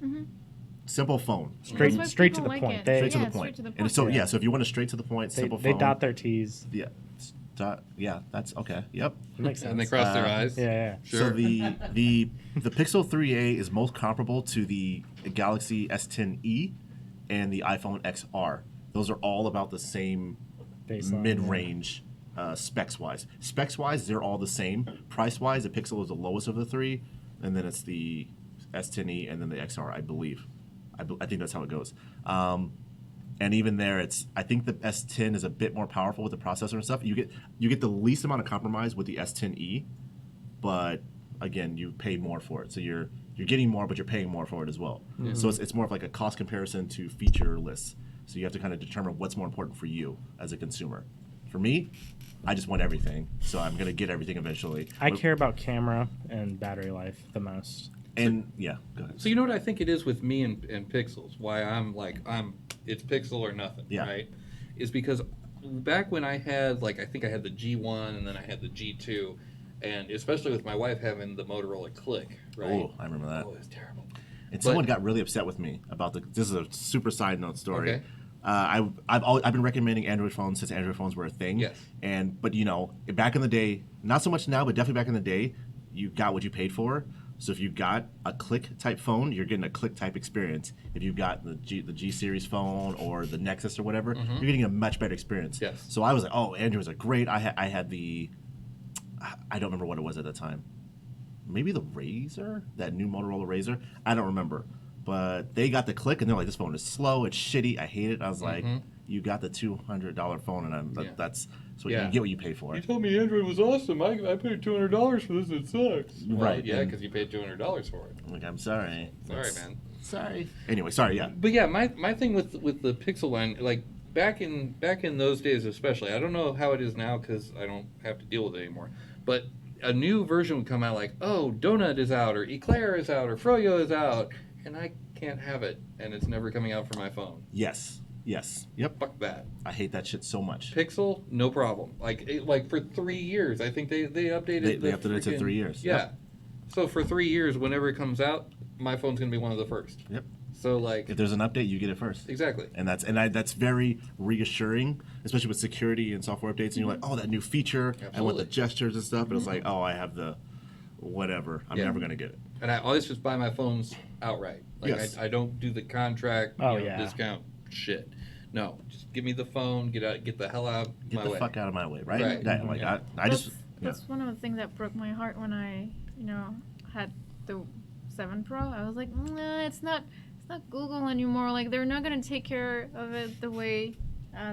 phone. Straight That's why straight to people the like point. it. They, Straight to the Yeah, point. straight to the And point. so Yeah. so if you want a straight to the point, simple they phone. dot their T's. Yeah. Yeah, that's okay. Yep. It makes sense. And they cross their eyes. Yeah. Sure. So the Pixel 3a is most comparable to the Galaxy S10e and the iPhone XR. Those are all about the same Baseline, mid-range specs wise. Specs wise, they're all the same. Price wise, the Pixel is the lowest of the three, and then it's the S10e and then the XR, I believe. I think that's how it goes. And even there, I think the S10 is a bit more powerful with the processor and stuff. You get the least amount of compromise with the S10e, but again, you pay more for it. So you're getting more, but you're paying more for it as well. Mm-hmm. So it's more of like a cost comparison to feature lists. So you have to kind of determine what's more important for you as a consumer. For me, I just want everything, so I'm gonna get everything eventually. I care about camera and battery life the most. And yeah, go ahead. So you know what I think it is with me and Pixels? Why it's Pixel or nothing, Yeah. right? Is because back when I had I think I had the G1 and then I had the G2, and especially with my wife having the Motorola Click, right? Oh, I remember that. Oh, it was terrible. And someone got really upset with me about this is a super side note story. Okay. I've been recommending Android phones since Android phones were a thing. Yes. But back in the day, not so much now, but definitely back in the day, you got what you paid for. So if you got a Click type phone, you're getting a Click type experience. If you got the G series phone or the Nexus or whatever, you're getting a much better experience. Yes. So I was like, oh, Androids are great. I had the, I don't remember what it was at the time. Maybe the Razr, that new Motorola Razr. I don't remember. But they got the Click, and they're like, this phone is slow, it's shitty, I hate it. I was like, you got the $200 phone, and that's so you get what you pay for. You told me Android was awesome. I paid $200 for this. It sucks. Right, Yeah, and- because you paid $200 for it. I'm like, I'm sorry. Sorry, man. Sorry. Anyway, sorry, yeah. But yeah, my thing with the Pixel line, back in those days especially, I don't know how it is now because I don't have to deal with it anymore. But a new version would come out Donut is out, or Eclair is out, or Froyo is out, and I can't have it, and it's never coming out for my phone. Yes. Yep. Fuck that. I hate that shit so much. Pixel, no problem. For 3 years, I think they updated. They updated it to 3 years. Yeah. Yep. So for 3 years, whenever it comes out, my phone's gonna be one of the first. Yep. So If there's an update, you get it first. exactly. And that's very reassuring, especially with security and software updates. And you're like, oh, that new feature, I want the Absolutely. gestures and stuff. And it's like, oh, I have the whatever. I'm Yeah. never gonna get it. And I always just buy my phones outright. Yes. I don't do the contract discount shit. No, just give me the phone. Get the hell out Get my the way. fuck out of my way, right? Right. Yeah, like Yeah. I just That's one of the things that broke my heart when I had the 7 Pro. I was like, nah, it's not Google anymore. Like, they're not gonna take care of it the way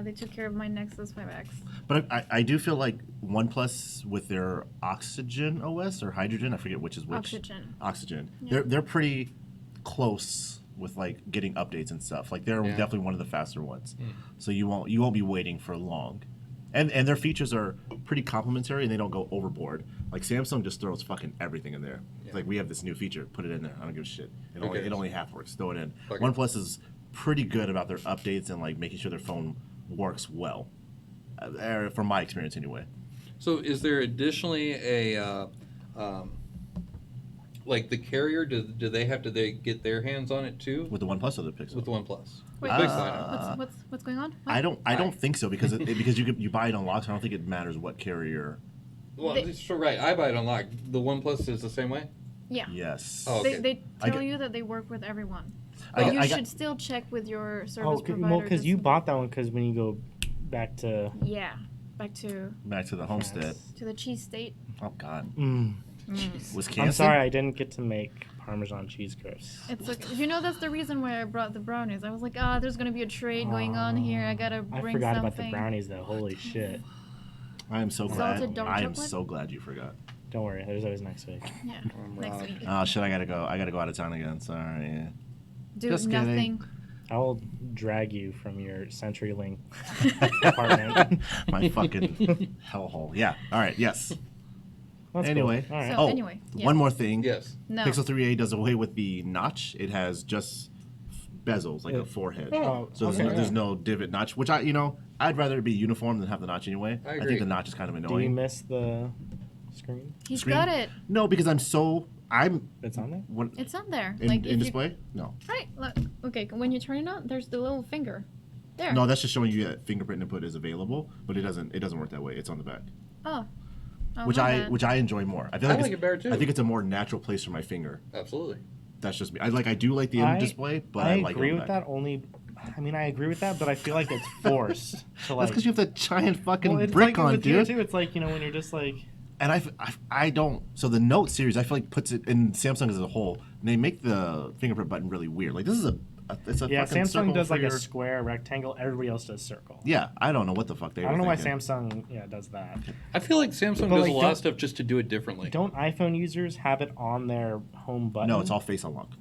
they took care of my Nexus 5X. But I do feel like OnePlus with their Oxygen OS or Hydrogen, I forget which is which. Oxygen. Yeah. They're pretty close with getting updates and stuff. Like they're definitely one of the faster ones. So you won't be waiting for long. And their features are pretty complimentary and they don't go overboard. Like Samsung just throws fucking everything in there. Yeah. It's like we have this new feature, put it in there. I don't give a shit. It only half works. Throw it in. Okay. OnePlus is pretty good about their updates and making sure their phone works well. From my experience anyway. So is there additionally a the carrier? Do they have to get their hands on it too? With the OnePlus or the Pixel? With the OnePlus. Wait, Big Uh, sign. what's going on? What? I don't think so because you buy it on lock, so I don't think it matters what carrier. Well, They- so right. I buy it on lock. The OnePlus is the same way. Yeah. Yes. Oh, okay. They I tell get- you that they work with everyone. I But got- you I got- should still check with your service Oh, provider. because just you to- bought that one because when you go back to Yeah. Back to Back to the homestead. the cheese state. Oh God. Was I'm canceled? sorry I didn't get to make Parmesan cheese crisps. It's like, that's the reason why I brought the brownies. I was like, there's gonna be a trade going on here. I gotta I bring forgot something. about the brownies though. Holy shit! I am so glad. Salted dark I am chocolate? so glad you forgot. Don't worry, there's always next week. Yeah. Next week. Oh shit! I gotta go. I gotta go out of town again. Sorry. Do just kidding. nothing. I will drag you from your CenturyLink apartment. My fucking hellhole. Yeah. All right. Yes. That's Anyway. cool. All right. So anyway, yeah. One more thing. Yes. No. Pixel 3a does away with the notch. It has just bezels, like a forehead. Oh, So okay, there's no divot notch, which I'd rather it be uniform than have the notch anyway. I I agree. think the notch is kind of Do you annoying. miss the screen? He's Screen? got it. No, because I'm It's on there? what, It's on there. in, like in if you, display. No, right. Look. Okay. When you turn it on, there's the little finger. There. no, that's just showing you that fingerprint input is available, but it doesn't work that way. It's on the back, Oh. Oh, which my bad. which I enjoy more. I feel I like like it better, too. I think it's a more natural place for my finger. Absolutely. That's just me. I do like the in display, but I like agree it on with the back. that. I agree with that, but I feel like it's forced to like. That's because you have that giant fucking well, it's brick like on, with you, dude. too. It's like when you're just like. And I don't. So the Note series, I feel like puts it in Samsung as a whole. And they make the fingerprint button really weird. Like this is it's a Yeah, fucking Samsung circle does for like your- a square, rectangle. Everybody else does circle. Yeah, I don't know what the fuck they. I don't were know why thinking. Samsung does that. I feel like Samsung But, does like, a lot don't- of stuff just to do it differently. Don't iPhone users have it on their home button? No, it's all face unlock.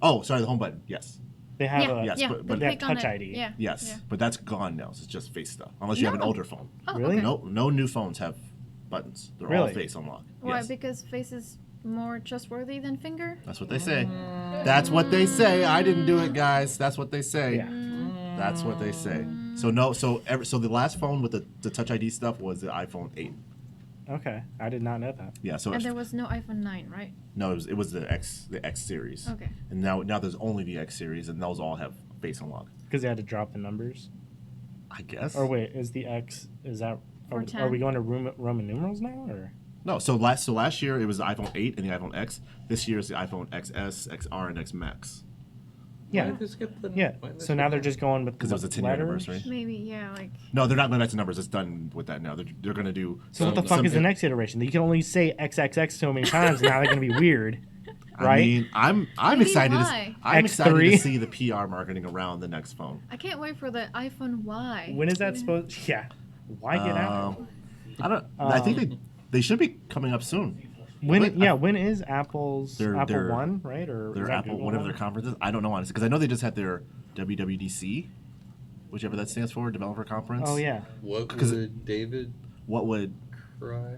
Oh, sorry, the home button. Yes, They have Yeah. a. Yes, yeah. but the they have click on Touch it. ID. Yeah. yes, Yeah. but that's gone now. So it's just face stuff. Unless you have an No. older phone. Oh, Really? okay. No new phones have buttons. They're all Really? face unlock. Why? Yes. Because face is more trustworthy than finger. That's what they say. That's what they say. I didn't do it, guys. That's what they say. Yeah. That's what they say. So no, so the last phone with the Touch ID stuff was the iPhone 8. Okay, I did not know that. Yeah. So And there was no iPhone 9, right? no, it was the X series. Okay. And now there's only the X series, and those all have face unlock. Because they had to drop the numbers. I guess. Or wait, is the X? Is that? Or Are 10. we going to Roman numerals now, or? No. So last year it was the iPhone 8 and the iPhone X. This year is the iPhone XS, XR, and X Max. Yeah. Why did they skip the- Yeah. why did they So now skip they're that? just going with Because it was a 10-year letters? anniversary. Maybe, yeah, like No, they're not going back to numbers. It's done with that now. They're going to do. So what the fuck is the next iteration? You can only say XXX so many times, and now they're going to be weird, right? I mean, I'm Maybe excited. why? I'm excited X3? to see the PR marketing around the next phone. I can't wait for the iPhone Y. When is that supposed? Yeah. Why get out? I don't. I think they should be coming up soon. When? but Yeah. When is Apple's They're- Apple they're- One? Right? Or is Their that Apple, Google whatever One? their conference is. I don't know honestly because I know they just had their WWDC, whichever that stands for, Developer Conference. Oh yeah. What 'Cause would David What would? cry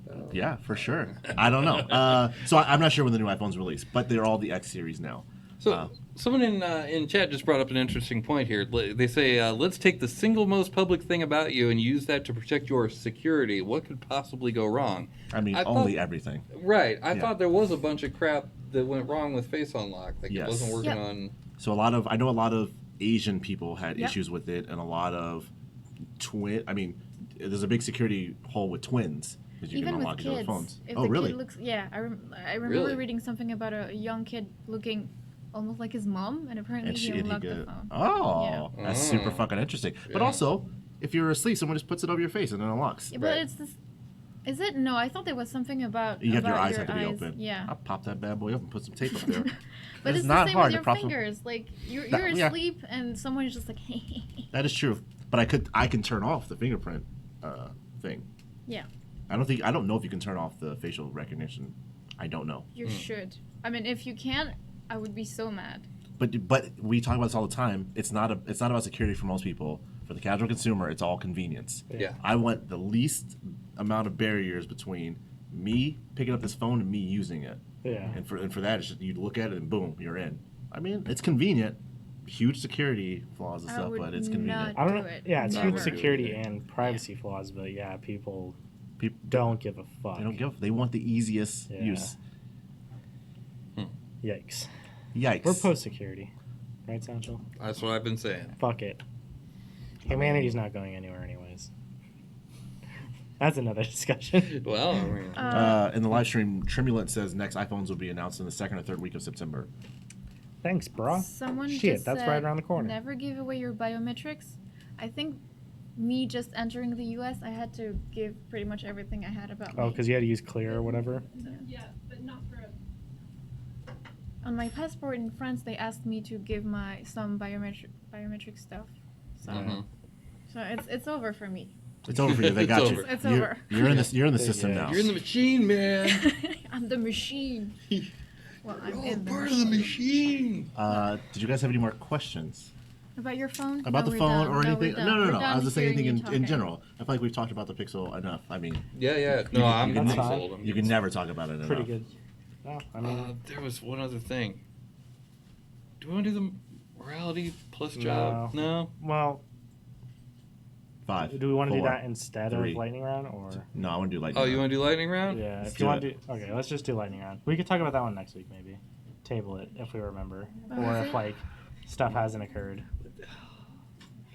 about? Yeah, for sure. I don't know. So I'm not sure when the new iPhone's released, but they're all the X series now. So someone in chat just brought up an interesting point here. They say, let's take the single most public thing about you and use that to protect your security. What could possibly go wrong? I mean, I only thought- everything. Right. I Yeah. thought there was a bunch of crap that went wrong with Face Unlock. Like Yes. it wasn't working Yep. on. So I know a lot of Asian people had Yep. issues with it, and a lot of I mean, there's a big security hole with twins that you Even can with unlock your kids. phones. If Oh, the really? kid looks, yeah, I remember Really? reading something about a young kid looking almost like his mom, and apparently And he he unlocked could. the phone. Oh, Yeah. that's Oh. super fucking interesting. But Yeah. also, if you're asleep, someone just puts it over your face and it unlocks. Yeah, but Right. it's this. Is it? No, I thought there was something about. You have your about eyes have to be open. Yeah. I'll pop that bad boy up and put some tape up there. But it's not the same hard with to your prop some- fingers. Like you're That- yeah. asleep and someone's just like, That is true. But I can turn off the fingerprint thing. yeah, I don't know if you can turn off the facial recognition. I don't know. you should. I mean, if you can't, I would be so mad. But we talk about this all the time. It's not about security for most people. For the casual consumer, it's all convenience. Yeah. I want the least amount of barriers between me picking up this phone and me using it. Yeah. And for that, it's just, you look at it and boom, you're in. I mean, it's convenient. Huge security flaws and I stuff, would but it's convenient. not- I don't know. Do it. Yeah, it's Never. huge security and privacy flaws, but yeah, people People don't give a fuck. they don't give. They want the easiest Yeah. use. Yikes. Yikes. We're post security, right, Sancho? That's what I've been saying. Fuck it. Humanity's not going anywhere, anyways. That's another discussion. Well, I mean, In the live stream, Tremulent says next iPhones will be announced in the second or third week of September. Thanks, bro. Someone Shit, just that's said, right around the corner. Never give away your biometrics. I think me just entering the U.S., I had to give pretty much everything I had about Oh, me. because you had to use Clear or whatever. Yeah, but not for a. On my passport in France, they asked me to give some biometric stuff. So, Mhm. so it's over for me. It's over for you. They got It's you. over. It's you're, over. You're in this. You're in the Yeah. system now. you're in the machine, man. I'm the machine. Well, I'm You're all in the part of the machine. machine. Did you guys have any more questions? About your phone? About No, the we're phone done. or No, anything. we're done. No. We're I done was just saying hearing anything you in talking. general. I feel like we've talked about the Pixel enough. I mean, Yeah. No, you I'm can- That's fine. sold. you can never talk about it enough. Pretty good. No, I mean, There was one other thing. Do we want to do the morality plus job? No. well, 5. do we want to do 4, that instead 3. of lightning round or? No, I want to do lightning. Oh, you round. want to do lightning round? Yeah, Let's if do you want it. to. Okay, let's just do lightning round. We could talk about that one next week, maybe. Table it if we remember, What or was if it? like stuff hasn't occurred.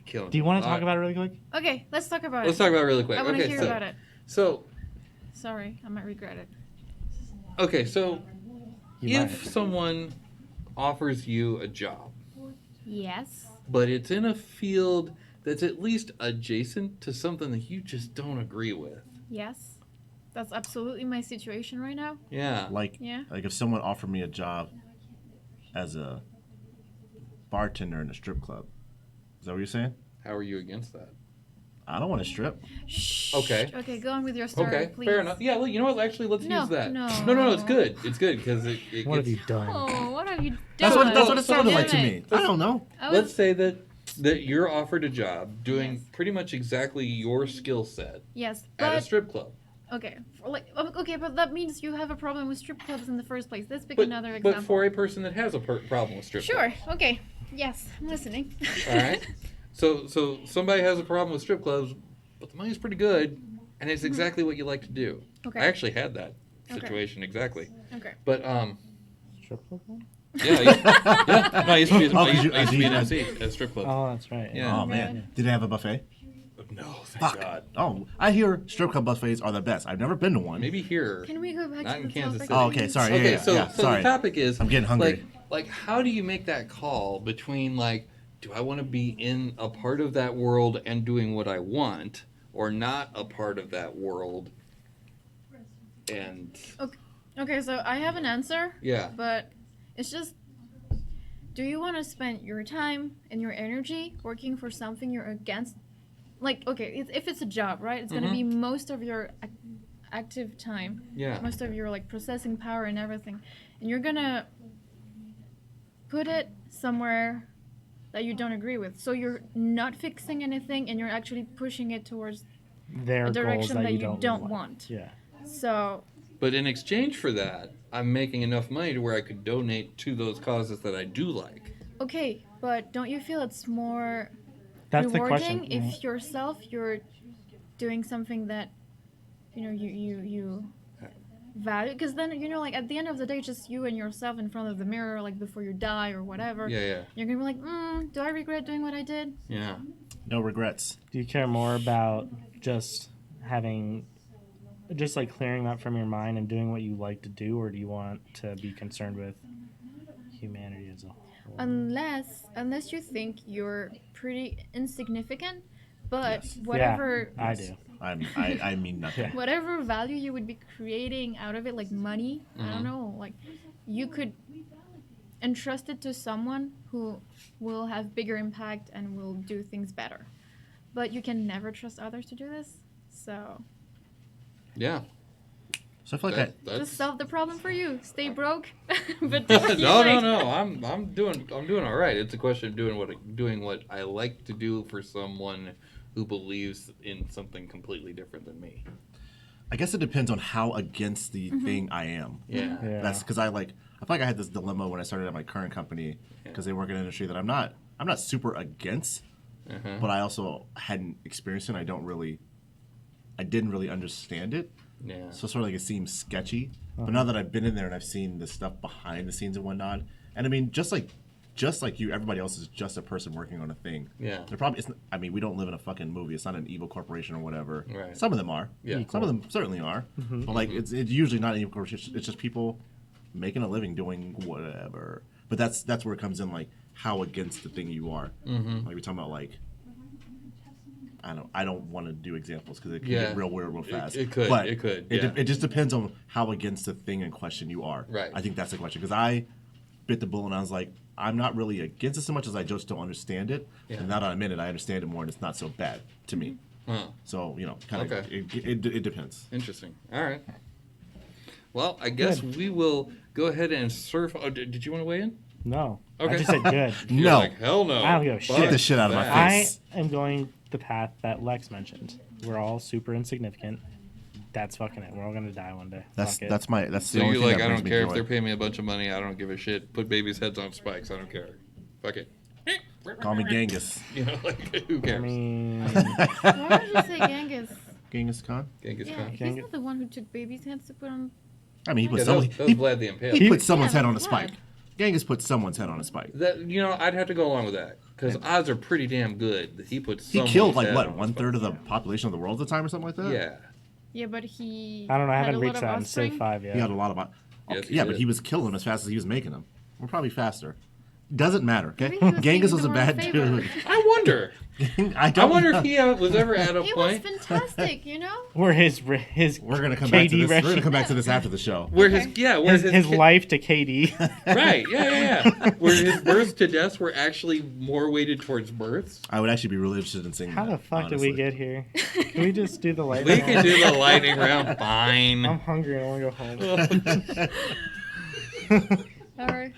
Killing Do you me. want to talk Alright. about it really quick? Okay, let's talk about Let's it. talk about it really quick. I want to Okay, hear so, about it. so Sorry, I might regret it. okay, so You if someone offers you a job, Yes. but it's in a field that's at least adjacent to something that you just don't agree with. Yes. That's absolutely my situation right now. Yeah. Like Yeah. if someone offered me a job as a bartender in a strip club, is that what you're saying? How are you against that? I don't want to strip. Shh. Okay. Okay, go on with your story, Okay, please. fair enough. Yeah, well, you know what? Actually, let's No, use that. no. No, it's good. It's good because it What have gets, you done? Oh, what have you done? That's what it So sounded Damn like to it. me. I don't know. I let's was, say that you're offered a job doing Yes. pretty much exactly your skill set yes, at a but strip club. okay, okay, but that means you have a problem with strip clubs in the first place. Let's pick But, another example. but for a person that has a problem with strip Sure. clubs. Okay. Yes, I'm listening. All right. So somebody has a problem with strip clubs, but the money's pretty good, and it's exactly what you like to do. Okay. I actually had that Okay. situation exactly. Okay. But Strip club one? yeah, yeah. No, I used to be, Oh, I used to be an you- MC at strip clubs. Oh, that's right. Yeah. Oh man, did they have a buffet? No, thank Fuck. God. Oh, I hear strip club buffets are the best. I've never been to one. Maybe here. Can we go back Not to in the Kansas topic? City. Oh, okay, sorry. Okay, Yeah, so yeah, so sorry. the topic is I'm getting hungry. Like how do you make that call between like, do I want to be in a part of that world and doing what I want, or not a part of that world? And Okay, so I have an answer, yeah, but it's just, do you want to spend your time and your energy working for something you're against? Like, okay, if it's a job, right? It's gonna be most of your active time, yeah, most of your like processing power and everything, and you're gonna put it somewhere that you don't agree with. So you're not fixing anything, and you're actually pushing it towards Their a goals direction that that you you don't, don't want. Yeah. So but in exchange for that, I'm making enough money to where I could donate to those causes that I do like. okay, but don't you feel it's more That's the rewarding question. if yourself you're doing something that you value? Because then like at the end of the day, it's just you and yourself in front of the mirror, like before you die or whatever. Yeah, You're gonna be like, do I regret doing what I did? yeah. No regrets. Do you care more about just like clearing that from your mind and doing what you like to do, or do you want to be concerned with humanity as a whole? Unless you think you're pretty insignificant, but Yes. whatever I do. I mean nothing. whatever value you would be creating out of it, like money, I don't know, like you could entrust it to someone who will have bigger impact and will do things better. But you can never trust others to do this. So Yeah. So I feel like That- just that's solve the problem for you. Stay broke, but do what you no, like. no. I'm doing all right. It's a question of doing what I like to do for someone who believes in something completely different than me. I guess it depends on how against the thing I am. Yeah. Yeah. That's because I feel like I had this dilemma when I started at my current company because they work in an industry that I'm not super against, Uh-huh. but I also hadn't experienced it. I didn't really understand it. Yeah. So sort of like it seems sketchy. But now that I've been in there and I've seen the stuff behind the scenes and whatnot, and I mean, just like you, everybody else is just a person working on a thing. Yeah. They're probably. We don't live in a fucking movie. It's not an evil corporation or whatever. Right. Some of them are. Yeah. Some of them certainly are. But like, it's usually not an evil corporation. It's just people making a living doing whatever. But that's where it comes in, like how against the thing you are. Mm-hmm. Like we're talking about, like I don't want to do examples because it can Yeah. get real weird real fast. It could, But it could, It, yeah. it just depends on how against the thing in question you are. Right. I think that's the question because I bit the bullet and I was like, I'm not really against it so much as I just don't understand it. Yeah. And now that I'm in it, I understand it more, and it's not so bad to me. Huh. So kind of Okay. it depends. Interesting. All right. Well, I guess we will go ahead and surf. Oh, did you want to weigh in? No. Okay. I just said good. You're No. like, hell no. I don't give a Fuck shit. Get the shit out of my that. face. I am going the path that Lex mentioned. We're all super insignificant. That's fucking it. We're all gonna die one day. That's Fuck it. that's the So only you're thing like, that I brings don't me care if joy. they're paying me a bunch of money. I don't give a shit. Put babies' heads on spikes. I don't care. Fuck it. Call me Genghis. You know, like, who I cares? mean, Why would you say Genghis? Genghis Khan. Genghis Yeah, Khan. he's Genghis- not the one who took babies' heads to put on. I mean, he put Yeah, that was, someone. that was Vlad the Impaler. He put someone's Yeah, head on a Vlad. spike. Genghis put someone's head on a spike. That, you know, I'd have to go along with that because odds are pretty damn good that he put. He someone's killed like head what, on a 1/3 of the spike. population of the world at the time or something like that. Yeah. Yeah, but he. I don't know. I had haven't a lot reached of that in offspring. Civ 5 yet. He had a lot of. Yes, Okay, he yeah, did. but he was killing them as fast as he was making them. We're probably faster. Doesn't matter. Okay, Maybe he was Genghis doing was a the world bad favor. dude. I wonder. I I wonder if he was ever at a He was point fantastic, you know. Oh, Where his We're gonna come back to KD this. We're gonna ratio- come back to this after the show. where Okay. his life to KD. right, yeah. Where his births to deaths were actually more weighted towards births. I would actually be really interested in seeing How that. the fuck honestly. did we get here? Can we just do the light? We can do the lightning round fine. I'm hungry. I want to go home. All right.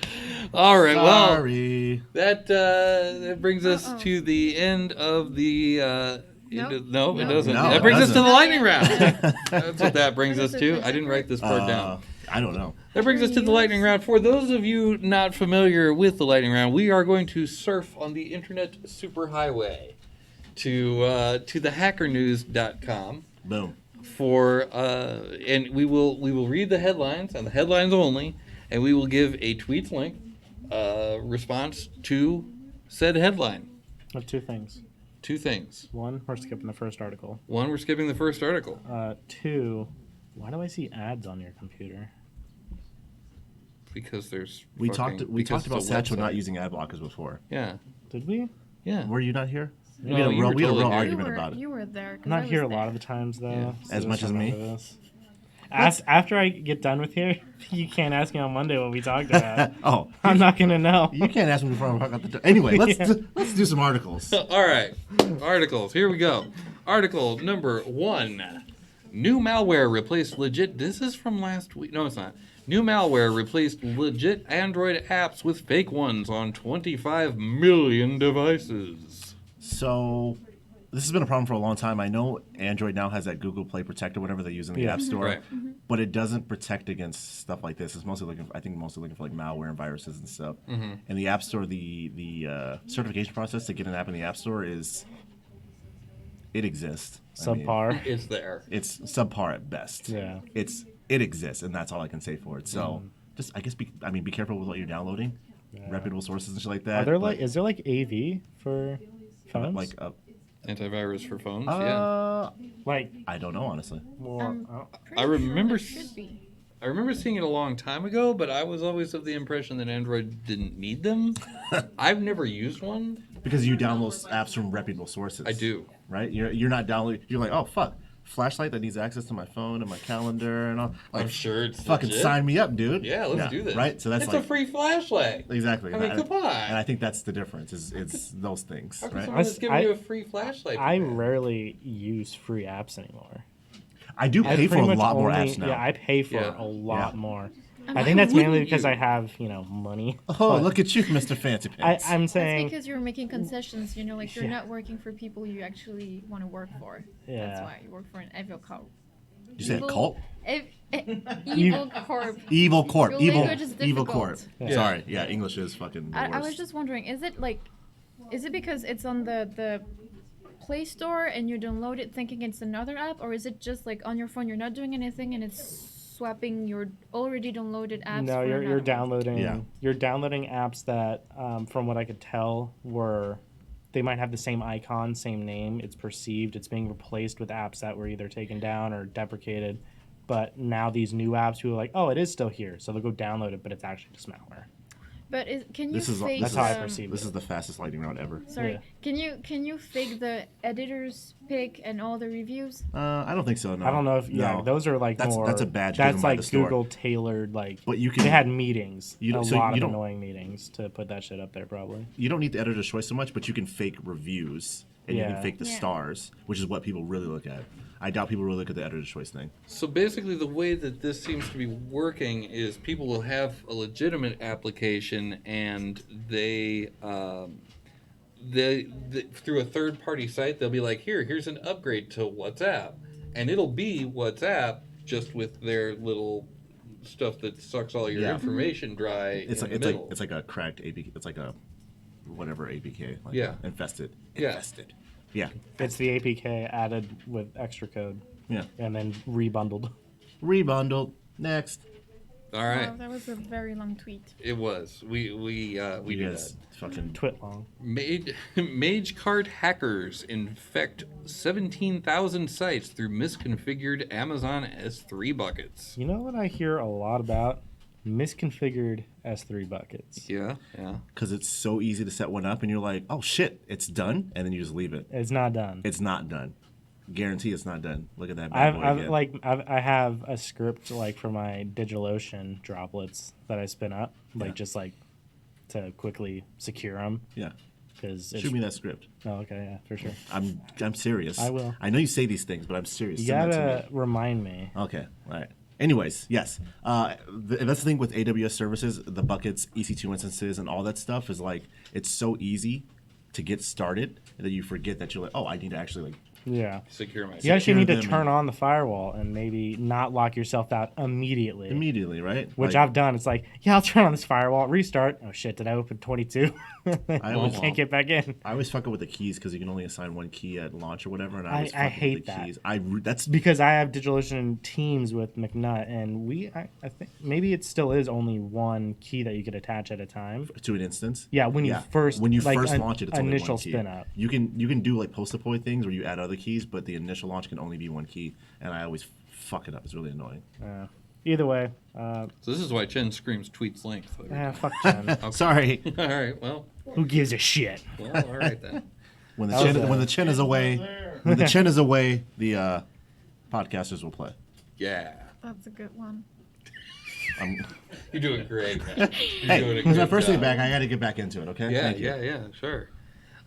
All right, well, Sorry. that brings us Uh-oh. to the end of the. Nope. No, it Nope. doesn't. No, that it brings us to the doesn't. lightning round. That's what that brings us to. I didn't write this part down. I don't know. That brings us to the lightning round. For those of you not familiar with the lightning round, we are going to surf on the internet superhighway to thehackernews.com Boom. and we will read the headlines and the headlines only, and we will give a tweet link response to said headline. Of two things. Two things. One, we're skipping the first article. One, we're skipping the first article. Two, why do I see ads on your computer? Because there's We fucking- talked because about it's a Satchel not website. using ad blockers before. Yeah. Did we? Yeah. Were you not here? No, we had a you real, were we had a totally real here. argument about it. You were there. 'cause I'm not I here a was lot there. of the times though. Yeah. As much as me? After I get done with here, you can't ask me on Monday what we talked about. Oh, I'm not gonna know. you can't ask me before I walk out the door. Anyway, let's Yeah. let's do some articles. All right. Articles. Here we go. Article number 1. New malware replaced legit. This is from last week. No, it's not. New malware replaced legit Android apps with fake ones on 25 million devices. So, this has been a problem for a long time. I know Android now has that Google Play Protect or whatever they use in the Yeah. App Store, Right. but it doesn't protect against stuff like this. It's mostly looking, mostly looking for like malware and viruses and stuff. Mm-hmm. And the App Store, the certification process to get an app in the App Store it exists. I mean, Subpar. It's there. it's subpar at best. Yeah. It exists, and that's all I can say for it. So, just I guess be careful with what you're downloading, Yeah. reputable sources and shit like that. Are there but- is there like AV for phones? like Antivirus for phones. Yeah. Like I don't know honestly. more. Pretty I remember Sure there should be. I remember seeing it a long time ago, but I was always of the impression that Android didn't need them. I've never used one. Because you download apps from reputable sources. I do. Right? You're not downloading. You're like, oh fuck, flashlight that needs access to my phone and my calendar and all. Like, I'm sure it's fucking legit. sign me up, dude. Yeah, let's do this. Right? So that's it's like a free flashlight. exactly. I mean, come on. And I think that's the difference. Is those things, How can right? someone just give I- you a free flashlight? for I that? rarely use free apps anymore. I do I pay for a pretty much lot more only- apps now. Yeah, I pay for Yeah. a lot Yeah. more. And I think why that's mainly wouldn't because you? I have money. Oh, But look at you, Mr. Fancy Pants. I'm That's saying because you're making concessions. You know, like you're Yeah. not working for people you actually want to work for. That's Yeah. why you work for an evil cult. you say a cult? Evil corp. Evil Corp. Your Evil language is Evil difficult. Corp. Yeah. Sorry. Yeah, English is fucking the I was worst. just wondering, is it because it's on the Play Store and you download it thinking it's another app, or is it just like on your phone you're not doing anything and it's swapping your already downloaded apps? no, for you're another one? downloading Yeah. you're downloading apps that, from what I could tell, they might have the same icon, same name. It's perceived. It's being replaced with apps that were either taken down or deprecated. But now these new apps, people are like, oh, it is still here, so they'll go download it, but it's actually just malware. But can you This is- fake? that's how I the- perceive This is the fastest lightning round ever. Sorry, Yeah. can you fake the editor's pick and all the reviews? I don't think so. No. I don't know if No. those are like That's- more. that's a badge given That's by like the store. Google tailored like. But you can. They had meetings. You a don't- so lot you of don't- annoying meetings to put that shit up there probably. You don't need the editor's choice so much, but you can fake reviews and you Yeah. can fake the Yeah. stars, which is what people really look at. I doubt people really look at the editor's choice thing. So basically, the way that this seems to be working is people will have a legitimate application, and they through a third-party site, they'll be like, here's an upgrade to WhatsApp, and it'll be WhatsApp just with their little stuff that sucks all your Yeah. information dry It's in like the middle. it's like a cracked APK. It's like a whatever APK. Like Yeah. Infested. Yeah. Infested. Yeah. It's the APK added with extra code Yeah. and then rebundled. Rebundled. Next. All right, Wow, that was a very long tweet. it was. We You did guys that. fucking. Twit long. Mage card hackers infect 17,000 sites through misconfigured Amazon S3 buckets. You know what I hear a lot about? Misconfigured S3 buckets. Yeah. Because it's so easy to set one up, and you're like, oh shit, it's done, and then you just leave it. It's not done. It's not done. Guarantee it's not done. Look at that bad boy again. I have a script like for my DigitalOcean droplets that I spin up, like Yeah. just like to quickly secure them. Yeah. Because Shoot me that script. Oh, okay, yeah, for sure. I'm serious. I will. I know you say these things, but I'm serious. You Send that to gotta remind me. me. Okay. All right. Anyways, yes. That's the thing with AWS services, the buckets, EC2 instances, and all that stuff is like it's so easy to get started that you forget that you're like, oh, I need to actually like. Yeah. Secure my You actually need to them turn and- on the firewall and maybe not lock yourself out immediately. Immediately, right? Which Like, I've done. It's like, yeah, I'll turn on this firewall, restart. Oh shit, did I open 22? I always- can't get back in. I always fuck up with the keys because you can only assign one key at launch or whatever, and I always I fuck up hate with the that. keys. That's Because I have DigitalOcean Teams with McNutt, and I think maybe it still is only one key that you could attach at a time. to an instance. Yeah, when you first launch it, it's only initial one key. spin up. You can do like post deploy things where you add other keys, but the initial launch can only be one key, and I always fuck it up. It's really annoying. Either way, So this is why Chen screams tweets length. fuck Jen. Sorry. All right, well, Who gives a shit? all right then. When the That was chin, a- when the chin is away, when the chin is away, the podcasters will play. Yeah, That's a good one. you're doing great, man. You're doing Hey, a it's my good first day job. back. I got to get back into it. Okay. Yeah, Thank you. yeah, sure.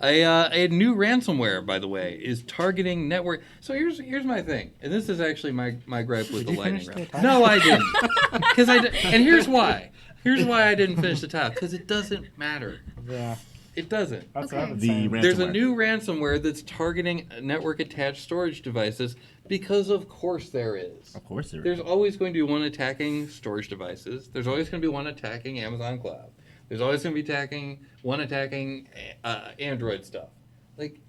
A new ransomware, by the way, is targeting network. So here's my thing, and this is actually my gripe with Did the you lightning finish the round. No, I didn't, because and here's why. Here's why I didn't finish the top, because it doesn't matter. Yeah, It doesn't. that's what Okay. I've been The saying. ran- There's a Ransomware. new ransomware that's targeting network-attached storage devices because, of course, there is. Of course there is. There's always going to be one attacking storage devices. There's always going to be one attacking Amazon Cloud. There's always going to be one attacking Android stuff. Like,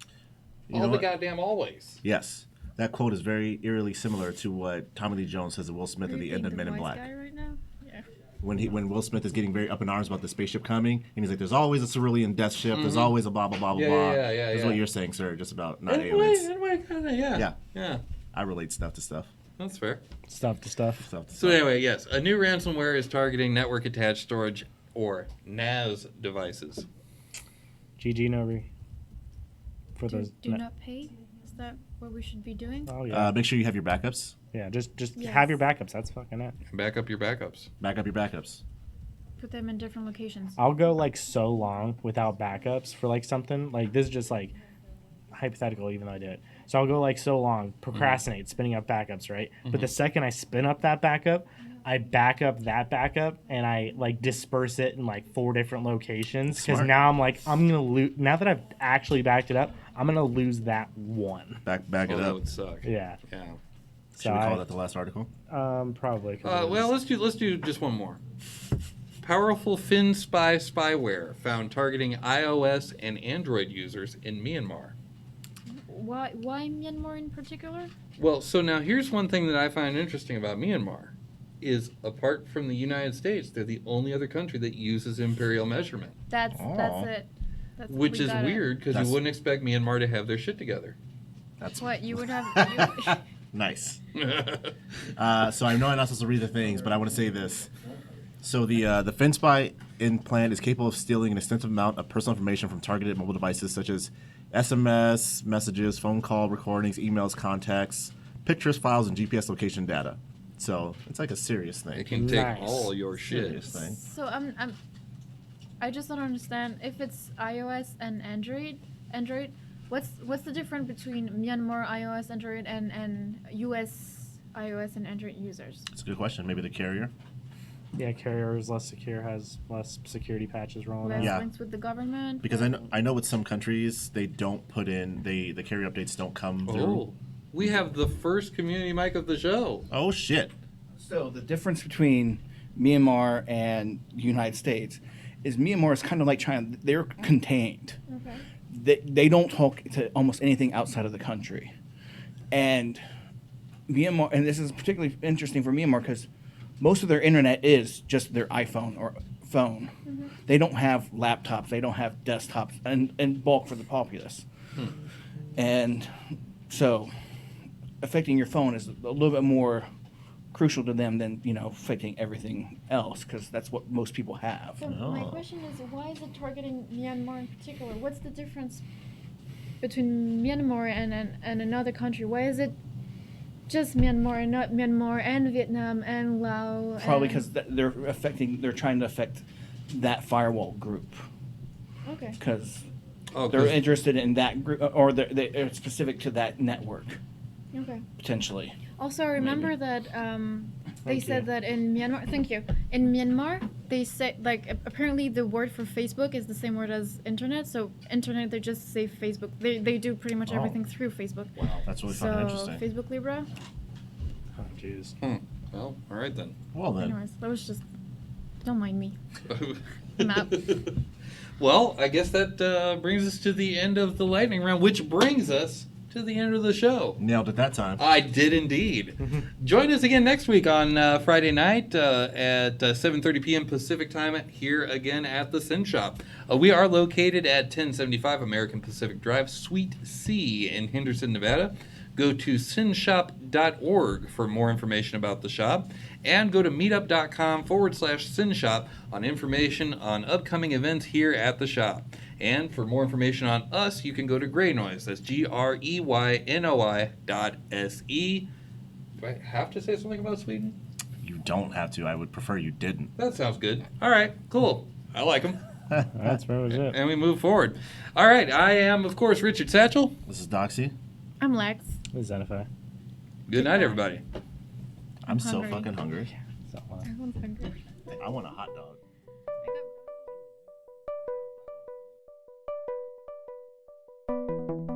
You all know the what? goddamn always. Yes. That quote is very eerily similar to what Tommy Lee Jones says to Will Smith at the end of Men in Black. Guy right now? Yeah. When Will Smith is getting very up in arms about the spaceship coming, and he's like, "There's always a cerulean death ship. There's always a blah blah blah blah Yeah, blah." yeah, That's yeah. what you're saying, sir. Just about not In a way, aliens. kind of, yeah. Yeah. I relate stuff to stuff. That's fair. Stuff to stuff. Stuff to So stuff. anyway, yes, a new ransomware is targeting network-attached storage, or NAS, devices. GG Novi. For Do, those. do not pay? Is that what we should be doing? Oh yeah. Make sure you have your backups. Yeah. Just Yes. have your backups. That's fucking it. Back up your backups. Back up your backups. Put them in different locations. I'll go like so long without backups for like something like this is just like hypothetical, even though I did it. So I'll go like so long, procrastinate, spinning up backups, right? But the second I spin up that backup, I back up that backup and I like disperse it in like 4 different locations because Smart. now I'm like I'm gonna lose. Now that I've actually backed it up, I'm gonna lose that one. Back Oh, it that up. would suck. Yeah. Yeah. Should we call that the last article? Probably. 'cause it Well, was- let's do just one more. Powerful Fin spy spyware found targeting iOS and Android users in Myanmar. Why Myanmar in particular? Well, so now here's one thing that I find interesting about Myanmar is apart from the United States, they're the only other country that uses imperial measurement, That's Oh. it. That's which we is got it. weird because you That's- wouldn't expect Myanmar to have their shit together. That's What you would have? nice. So I know I'm not supposed to read the things, but I want to say this. So the FinSpy implant is capable of stealing an extensive amount of personal information from targeted mobile devices such as SMS, messages, phone call recordings, emails, contacts, pictures, files, and GPS location data. So it's like a serious It thing. can take Nice. all your shit. Serious thing. So I just don't understand if it's iOS and Android. what's the difference between Myanmar iOS Android and US iOS and Android users? It's a good question. Maybe the carrier. Yeah, carrier is less secure, has less security patches rolling Less out. Yeah. links with the government? Because I know with some countries they don't put in the carrier updates don't come through. Oh, we have the first community mic of the show. Oh shit. So the difference between Myanmar and the United States is Myanmar is kind of like China. They're contained. Okay. They don't talk to almost anything outside of the country. And Myanmar, and this is particularly interesting for Myanmar because most of their internet is just their iPhone or phone. They don't have laptops. They don't have desktops in bulk for the populace. And so affecting your phone is a little bit more crucial to them than, affecting everything else because that's what most people have. So my question is, why is it targeting Myanmar in particular? What's the difference between Myanmar and another country? Why is it just Myanmar and not Myanmar and Vietnam and Laos? Probably because they're trying to affect that firewall group Okay. because Oh, they're 'cause- interested in that group or they're specific to that network Okay. potentially. Also, I remember that they said that in Myanmar. Thank you. In Myanmar, they say apparently the word for Facebook is the same word as internet. So internet, they just say Facebook. They do pretty much Oh. everything through Facebook. Wow, that's really So fucking interesting. Facebook Libra. Oh, jeez. Well, all right then. Well then. Anyways, that was just. Don't mind me. I'm out. Well, I guess that brings us to the end of the lightning round, which brings us to the end of the show. Nailed it that time. I did indeed. Join us again next week on Friday night at 7:30 p.m. Pacific time here again at the Sin Shop. We are located at 1075 American Pacific Drive, Suite C in Henderson, Nevada. Go to sinshop.org for more information about the shop, and go to meetup.com/sinshop on information on upcoming events here at the shop. And for more information on us, you can go to Greynoise. That's GREYNOI.SE. Do I have to say something about Sweden? You don't have to. I would prefer you didn't. That sounds good. All right, cool. I like them. That's pretty much it. And we move forward. All right, I am, of course, Richard Satchel. This is Doxy. I'm Lex. This is Zenify. Good night, everybody. I'm so hungry. fucking hungry. So, Everyone's hungry. I want a hot dog. I got-